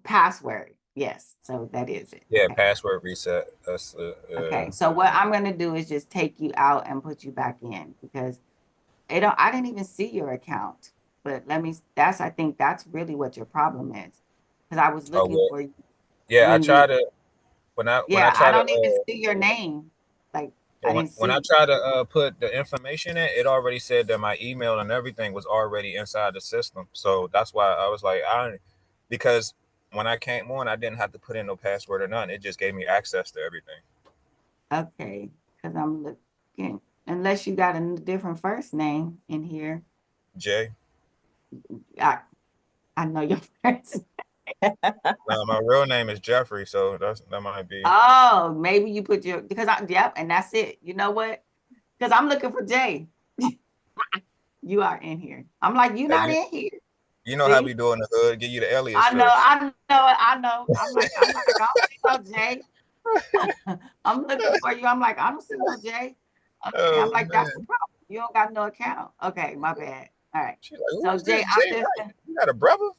Password. Yes, so that is it. Yeah, Okay. password reset. That's Okay, so what I'm gonna do is just take you out and put you back in, because I didn't even see your account. But I think that's really what your problem is. Because I was looking for you. Yeah, I when try you, to when I I try don't to even see your name. Like, I didn't when I see. try to put the information in, it already said that my email and everything was already inside the system. So that's why I was like, because when I came on, I didn't have to put in no password or nothing. It just gave me access to everything. Okay, because I'm looking, unless you got a different first name in here. Jay. I know your first. Now my real name is Jeffrey, so that might be. Oh, maybe you put yep, and that's it. You know what? Because I'm looking for Jay. You are in here. I'm like, you're not in here. You know See? how we do in the hood. Give you the alias I know, first. I know. I'm like, I don't see no Jay. I'm looking for you. I'm like, I don't see no Jay. Okay, Oh, I'm like, man. that's the problem. You don't got no account. Okay, my bad. All right. She's like, So who is Jay, this Jay? Right? You got a brother?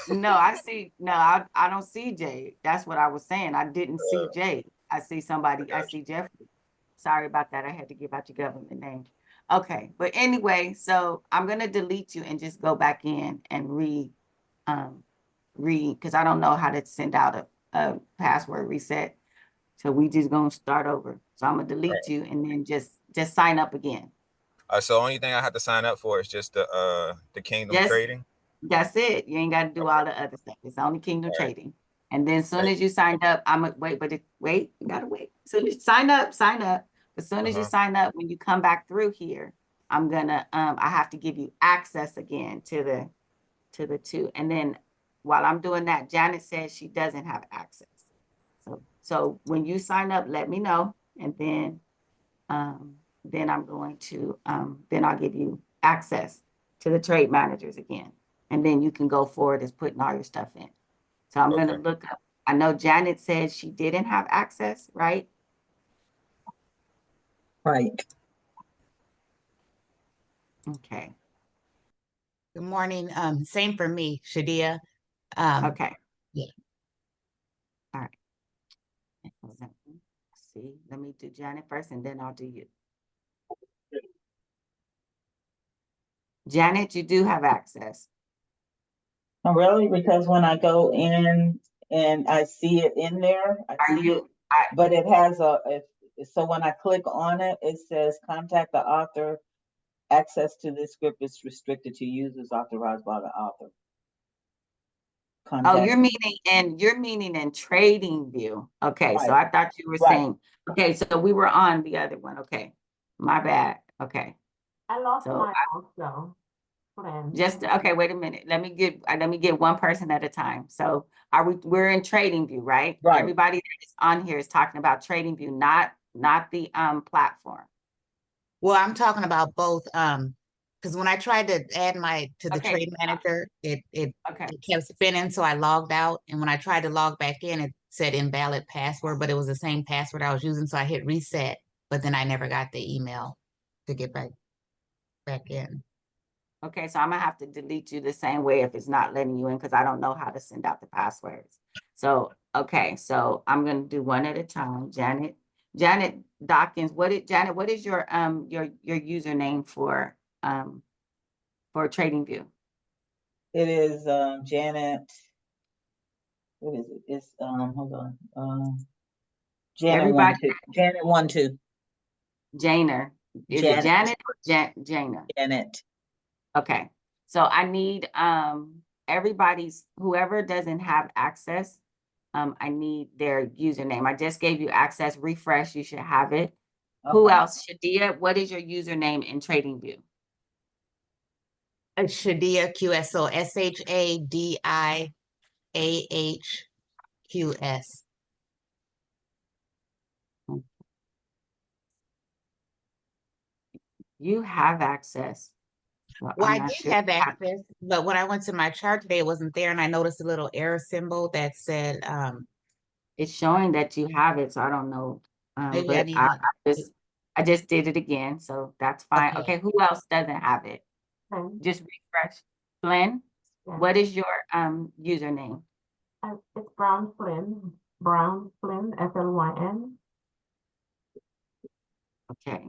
I don't see Jay. That's what I was saying. I didn't see Jay. I see somebody. I see Jeffrey. Sorry about that. I had to give out your government name. Okay, but anyway, so I'm gonna delete you and just go back in and because I don't know how to send out a password reset. So we just gonna start over. So I'm gonna delete you and then just sign up again. So only thing I have to sign up for is just the Kingdom Yes. Trading. That's it. You ain't got to do all the other stuff. It's only Kingdom All right. Trading. And then as soon Right. as you signed up, I'm gonna wait, wait, you gotta wait. So you sign up. As soon as you Uh-huh. sign up, when you come back through here, I'm gonna I have to give you access again to the two. And then while I'm doing that, Janet says she doesn't have access. So when you sign up, let me know, and then I'm going to then I'll give you access to the trade managers again, and then you can go forward as putting all your stuff in. So I'm going to Okay. look up. I know Janet said she didn't have access, right? Right. Okay. Good morning. Same for me, Shadia. Okay. yeah. All right. See, let me do Janet first, and then I'll do you. Janet, you do have access. Oh, really? Because when I go in and I see it in there, Are you? but it has so when I click on it, it says contact the author. Access to this script is restricted to users authorized by the author. Oh, Contact. you're meaning in Trading View. Okay, so Right. I thought you were Right. saying, okay, so we were on the other one. Okay, my bad. Okay, I lost so my also friend. okay, wait a minute. Let me get one person at a time. So we're in Trading View, right? Right. Everybody that is on here is talking about Trading View, not the platform. Well, I'm talking about both. Because when I tried to add to the Okay. trade manager, it Okay. kept spinning, so I logged out. And when I tried to log back in, it said invalid password, but it was the same password I was using. So I hit reset, but then I never got the email to get back in. Okay, so I'm gonna have to delete you the same way if it's not letting you in, because I don't know how to send out the passwords. So, okay, so I'm gonna do one at a time. Janet Dawkins, what is your username for Trading View? It is Janet. What is it? It's hold on. Janet Everybody, 12. Janet 12. Janer. Is it Janet or Janer? Janet. Okay, so I need whoever doesn't have access, I need their username. I just gave you access. Refresh, you should have it. Who Okay. else? Shadia, what is your username in Trading View? Shadia QS, SHADIAHQS. You have access. Well, I'm I not did sure. have access, but when I went to my chart today, it wasn't there, and I noticed a little error symbol that said, It's showing that you have it, so I don't know. maybe I But need I just did it again, so that's fine. Okay. Okay, who else doesn't have it? Friend. Just refresh. Glenn, Yeah. what is your username? It's Brown Flynn. Brown Flynn, FLYN. Okay.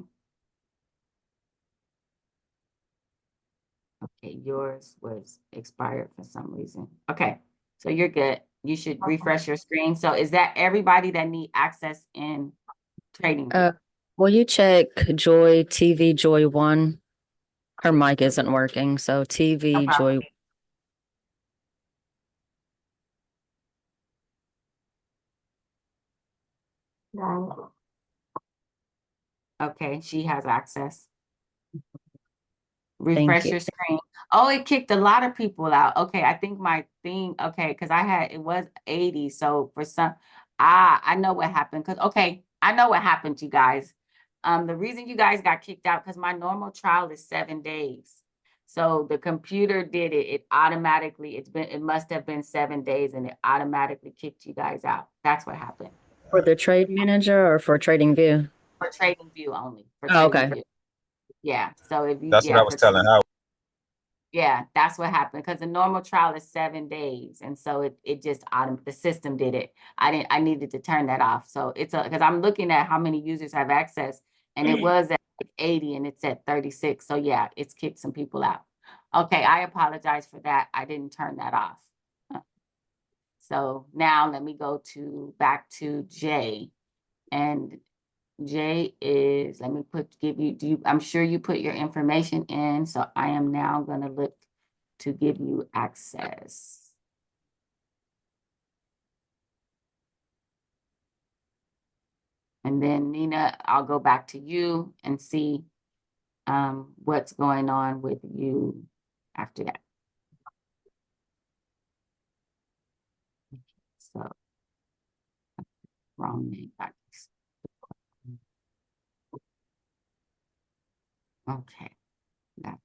Okay, yours was expired for some reason. Okay, so you're good. You should refresh your screen. So is that everybody that need access in Trading View? Will you check Joy TV Joy 1? Her mic isn't working, so TV No problem. Joy. Then Okay, she has access. Thank Refresh you. your screen. Oh, it kicked a lot of people out. Okay, I think my thing, okay, because it was 80. So for some, I know what happened. I know what happened, you guys. The reason you guys got kicked out, because my normal trial is 7 days. So the computer did it. It automatically, it must have been 7 days, and it automatically kicked you guys out. That's what happened. For the trade manager or for Trading View? For Trading View only. For Oh, Trading okay. View. Yeah. So if you, That's what I was for telling her. Yeah, that's what happened, because the normal trial is 7 days, and so it just the system did it. I needed to turn that off. So because I'm looking at how many users have access, and it was at 80 and it's at 36. So yeah, it's kicked some people out. Okay, I apologize for that. I didn't turn that off. So now let me go back to Jay, and Jay is, let me I'm sure you put your information in, so I am now gonna look to give you access. And then Nina, I'll go back to you and see what's going on with you after that. So, wrong name. Okay. Got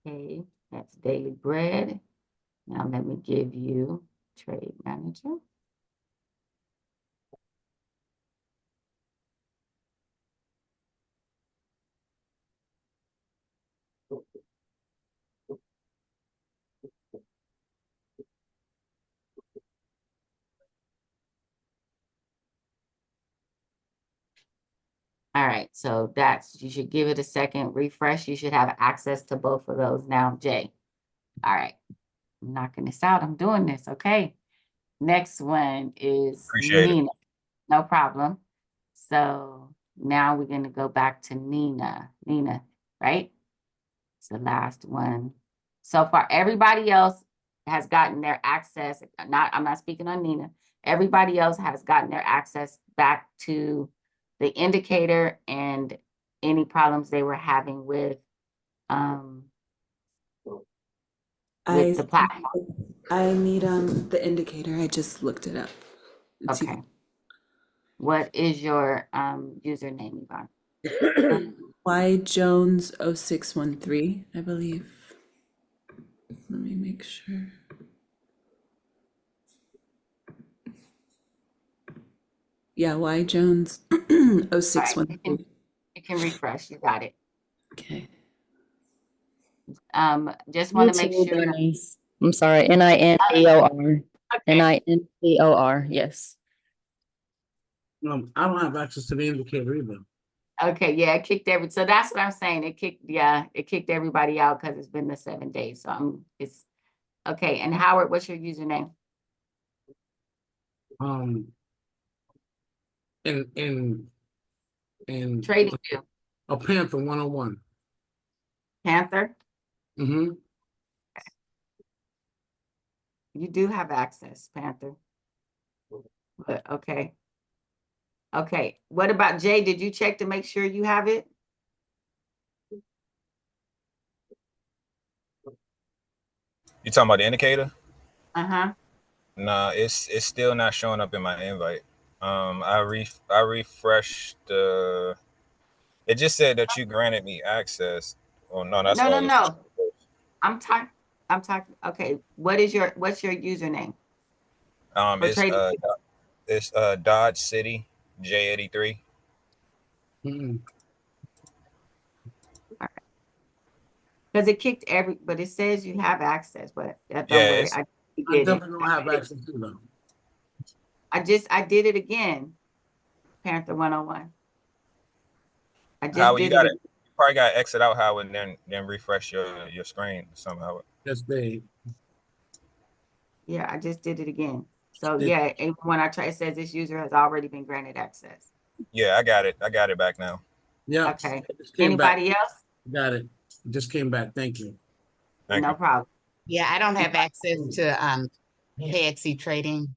Okay, that's Daily Bread. Now let me give you Trade Manager. All right, so you should give it a second refresh. You should have access to both of those now, Jay. All right, I'm knocking this out. I'm doing this, okay? Next one is Appreciate it. Nina. No problem. So now we're gonna go back to Nina. Nina, right? It's the last one. So far, everybody else has gotten their access. I'm not speaking on Nina. Everybody else has gotten their access back to the indicator and any problems they were having with the platform. I need the indicator. I just looked it up. It's Okay. What is your username, Yvonne? Y Jones 0613, I believe. Let me make sure. Yeah, Y Jones 0613. You can refresh. You got it. Okay. Just want to make YouTube, sure. Denise. I'm sorry, NINDOR. Okay. NINDOR, yes. I don't have access to the indicator either. Okay, yeah, it kicked so that's what I'm saying. It kicked everybody out because it's been the 7 days. So it's okay. And Howard, what's your username? In Trading View. a Panther 101. Panther? Mm-hmm. You do have access, Panther. But okay. Okay. What about Jay? Did you check to make sure you have it? You talking about the indicator? Uh-huh. Nah, it's still not showing up in my invite. I refreshed the. It just said that you granted me access. Oh no, that's all. No. I'm talking. Okay. What's your username? For trading? It's Dodge City J83. Mm-hmm. Because it kicked but it says you have access, but don't Yeah, worry. I definitely don't have access to them. I did it again. Panther 101. I just Howard, did you got it. it. You probably got to exit out, Howard, and then refresh your screen somehow. Yes, babe. Yeah, I just did it again. So yeah, and when I try, it says this user has already been granted access. Yeah, I got it back now. Yeah. Okay. Anybody else? Got it. It just came back. Thank you. Thank No you. problem. Yeah, I don't have access to KXC trading.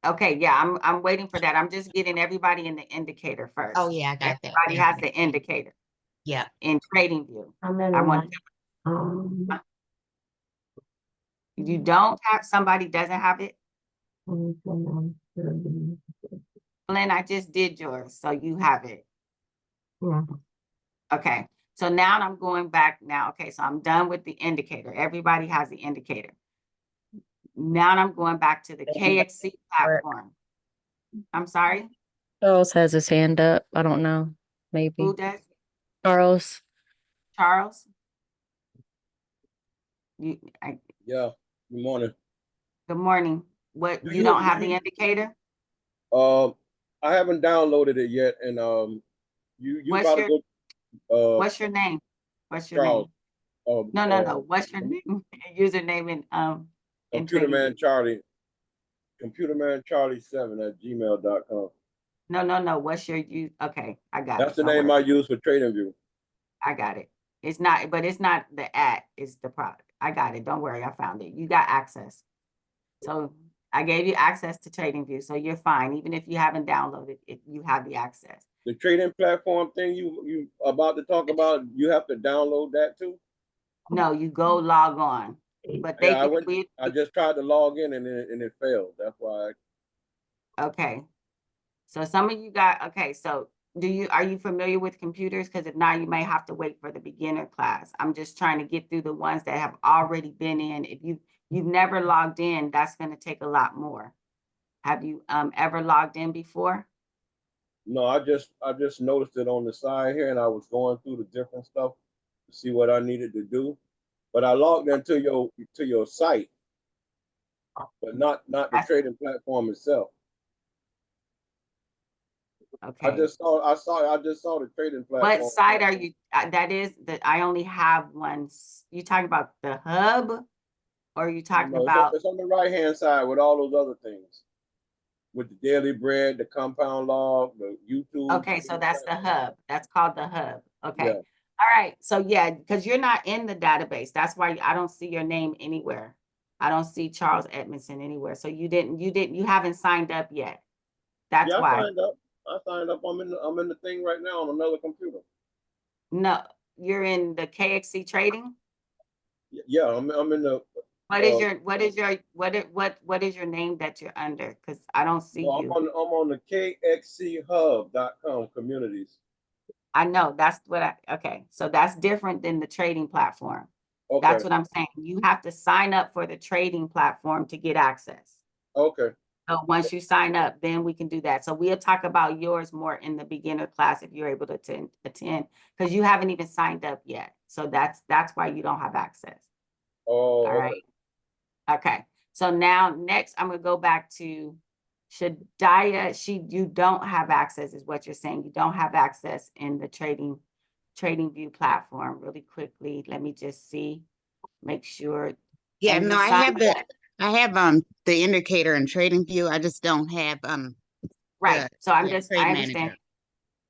Okay, yeah, I'm waiting for that. I'm just getting everybody in the indicator first. Oh yeah, I got that. Everybody has the indicator Yeah. in Trading View. And then I want you don't have somebody doesn't have it. Glenn, I just did yours, so you have it. yeah. Okay, So now I'm going back now. Okay, so I'm done with the indicator. Everybody has the indicator. Now I'm going back to the KXC platform. I'm sorry, Charles has his hand up. I don't know. Maybe. who does? Charles. Charles? Yeah, good morning. Good morning. What, Do you you- don't do have the you- indicator? I haven't downloaded it yet, and you What's gotta your- go. What's your name? What's your Charles. name? No. What's your name? Username in Computer TradingView. Man Charlie. Computerman Charlie 7@gmail.com. No. What's your okay, I got it. That's the Don't name worry. I use for TradingView. I got it. It's not, but it's not the it's the product. I got it. Don't worry, I found it. You got access. So I gave you access to TradingView, so you're fine. Even if you haven't downloaded it, you have the access. The trading platform thing you about to talk about, you have to download that too? No, you go log on. But they Yeah, can, I just tried to log in and it failed. That's why okay. So some of you got, okay, so are you familiar with computers? Because if not, you may have to wait for the beginner class. I'm just trying to get through the ones that have already been in. If you've never logged in, that's going to take a lot more. Have you ever logged in before? No, I just noticed it on the side here, and I was going through the different stuff to see what I needed to do. But I logged into your site, but not the trading platform itself. Okay. I just saw the trading platform. What site are you? That is that I only have one. You talking about the hub, or are you talking about? It's on the right hand side with all those other things, with the Daily Bread, the Compound Log, the YouTube. Okay, so that's the hub. That's called the hub. Okay. Yeah. All right. So yeah, because you're not in the database. That's why I don't see your name anywhere. I don't see Charles Edmondson anywhere. So you haven't signed up yet. That's why. I signed up. I'm in the thing right now on another computer. No, you're in the KXC trading. Yeah, I'm in the. What is your name that you're under? Because I don't see I'm you. on the KXCHub.com communities. I know that's what okay. So that's different than the trading platform. Okay. That's what I'm saying. You have to sign up for the trading platform to get access. Okay. So once you sign up, then we can do that. So we'll talk about yours more in the beginner class if you're able to attend, because you haven't even signed up yet. So that's why you don't have access. Oh, all right. Okay. So now next I'm gonna go back to Shadaya. You don't have access, is what you're saying. You don't have access in the TradingView platform. Really quickly, let me just see, make sure. Yeah, And no, you I signed have the indicator in TradingView. I just don't have right. So I Trade understand. Manager.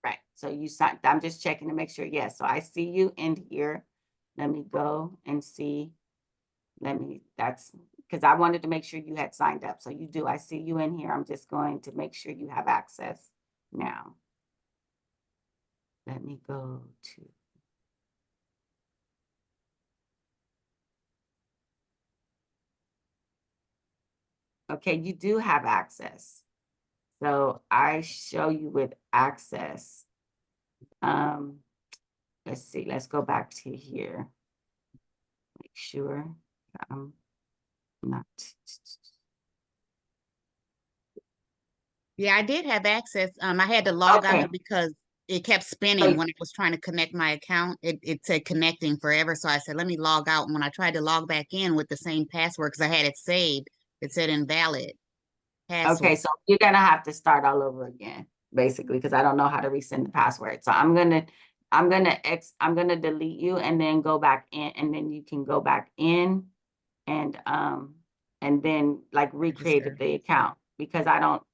Right. So you signed. I'm just checking to make sure. Yes. So I see you in here. Let me go and see. That's because I wanted to make sure you had signed up. So you do. I see you in here. I'm just going to make sure you have access now. Let me go to. Okay, you do have access. So I show you with access. Let's see, let's go back to here. Make sure I'm not. Yeah, I did have access. I had to log Okay. out because it kept spinning when I was trying to connect my account. It said connecting forever. So I said, let me log out. And when I tried to log back in with the same password, because I had it saved, it said invalid password. Okay, so you're gonna have to start all over again, basically, because I don't know how to resend the password. So I'm gonna delete you and then go back in, and then you can go back in and then like recreate the account, because I don't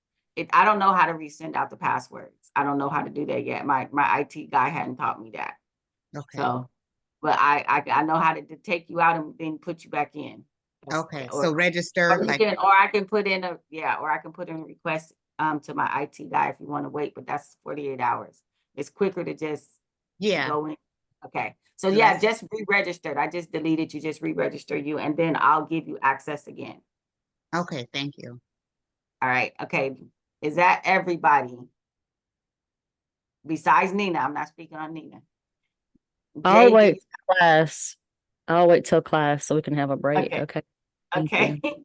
know how to resend out the passwords. I don't know how to do that yet. My IT guy hadn't taught me that. Okay. So, but I know how to take you out and then put you back in. Okay. Or, So register or like I can put in a request to my IT guy if you want to wait, but that's 48 hours. It's quicker to just go in. Okay. So yeah, just re-registered. I just deleted you, just re-register you, and then I'll give you access again. Okay, thank you. All right. Okay. Is that everybody? Besides Nina, I'm not speaking on Nina. I'll Jay, do wait you- till class. I'll wait till class so we can have a break. Okay. Okay. Thank okay, you.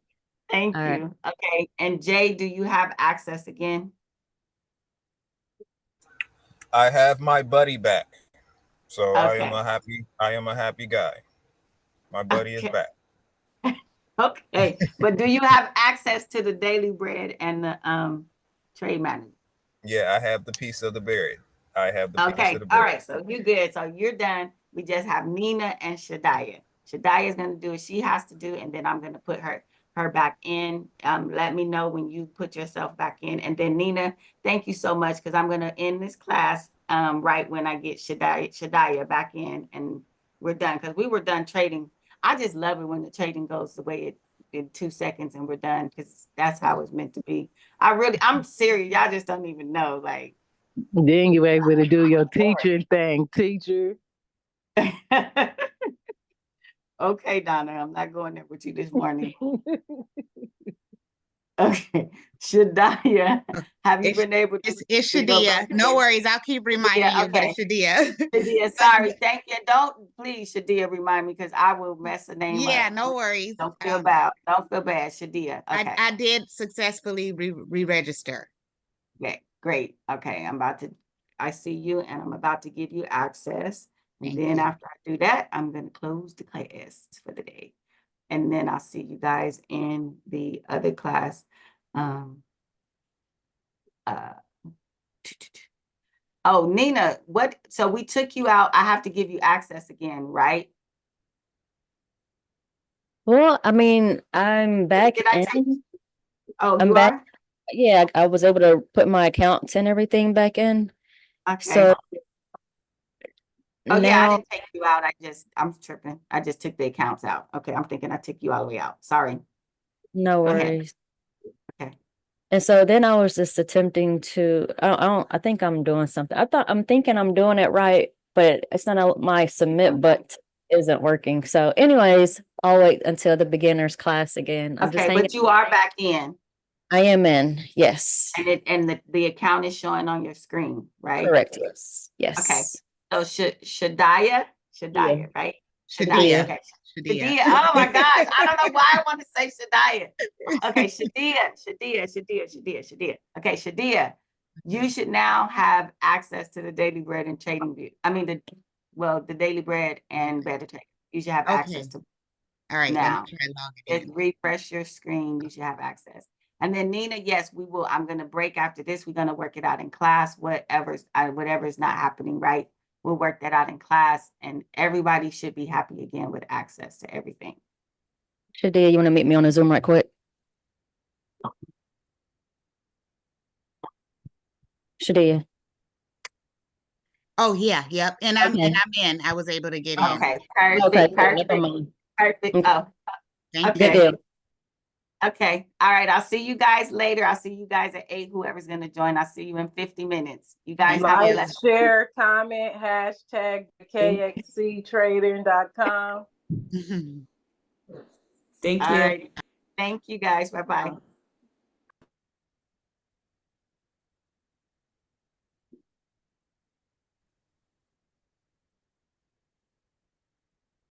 thank All right. you. Okay, and Jay, do you have access again? I have my buddy back. So I am Okay. a happy guy. My buddy is Okay. back. Okay, but do you have access to the Daily Bread and the trade manager? Yeah, I have the piece of the bread. I have the piece Okay, of the all bread. right, so you're good. So you're done. We just have Nina and Shadiah. Shadiah is gonna do what she has to do, and then I'm gonna put her back in. Let me know when you put yourself back in. And then Nina, thank you so much, because I'm gonna end this class right when I get Shadiah back in, and we're done, because we were done trading. I just love it when the trading goes the way it in 2 seconds and we're done, because that's how it's meant to be. I'm serious. Y'all just don't even know. Like, Then you able to do your teaching thing, teacher. okay, Donna, I'm not going there with you this morning. Okay, Shadiah, have you It's- been able to? It's to go Shadia. back No in? worries. I'll keep reminding Yeah, you, but okay. it's Shadia. Shadia, sorry, thank you. Don't please, Shadia, remind me, because I will mess the name Yeah, up. no worries. Don't feel bad. Don't feel bad, Shadia. Okay. I did successfully re-register. Okay, great. Okay, I see you, and I'm about to give you access. And Thank then you. after I do that, I'm gonna close the class for the day. And then I'll see you guys in the other class. Oh, Nina, so we took you out. I have to give you access again, right? Well, I mean, I'm back Did I take- in. Oh, I'm you back. are? Yeah, I was able to put my accounts and everything back in. Okay. So Oh, yeah, I now, didn't take you out. I'm tripping. I just took the accounts out. Okay, I'm thinking I took you all the way out. Sorry. no Go ahead. worries. Okay. And so then I was just attempting to, I think I'm doing something. I'm thinking I'm doing it right, but it's not my submit button isn't working. So anyways, I'll wait until the beginner's class again. I'm just Okay, hanging. but you are back in, I am in. Yes. and the account is showing on your screen, right? Correct. Yes. Yes. Okay. So Shadiah, right? Shadia. Okay. Shadia. Shadia. Oh my gosh. I don't know why I want to say Shadiah. Okay, Shadia. Okay, Shadia, you should now have access to the Daily Bread and Trading View. I mean, the Daily Bread and Better Trade. You should have access to All right, now. let me try logging Just in. refresh your screen. You should have access. And then Nina, yes, we will. I'm going to break after this. We're going to work it out in class. Whatever's not happening, right? We'll work that out in class, and everybody should be happy again with access to everything. Shadia, you want to meet me on a Zoom right quick? Shadia. Oh yeah, yep. And I'm Okay. in. I was able to get in. Okay, perfect, Okay. Never perfect, mind. perfect. Okay. Oh, Thank Good okay. deal. Okay. All right. I'll see you guys later. I'll see you guys at 8. Whoever's going to join, I'll see you in 50 minutes. You guys have a Like, blessed share, comment, hashtag KXCtrading.com. you. Thank All you. right. Thank you guys. Bye-bye.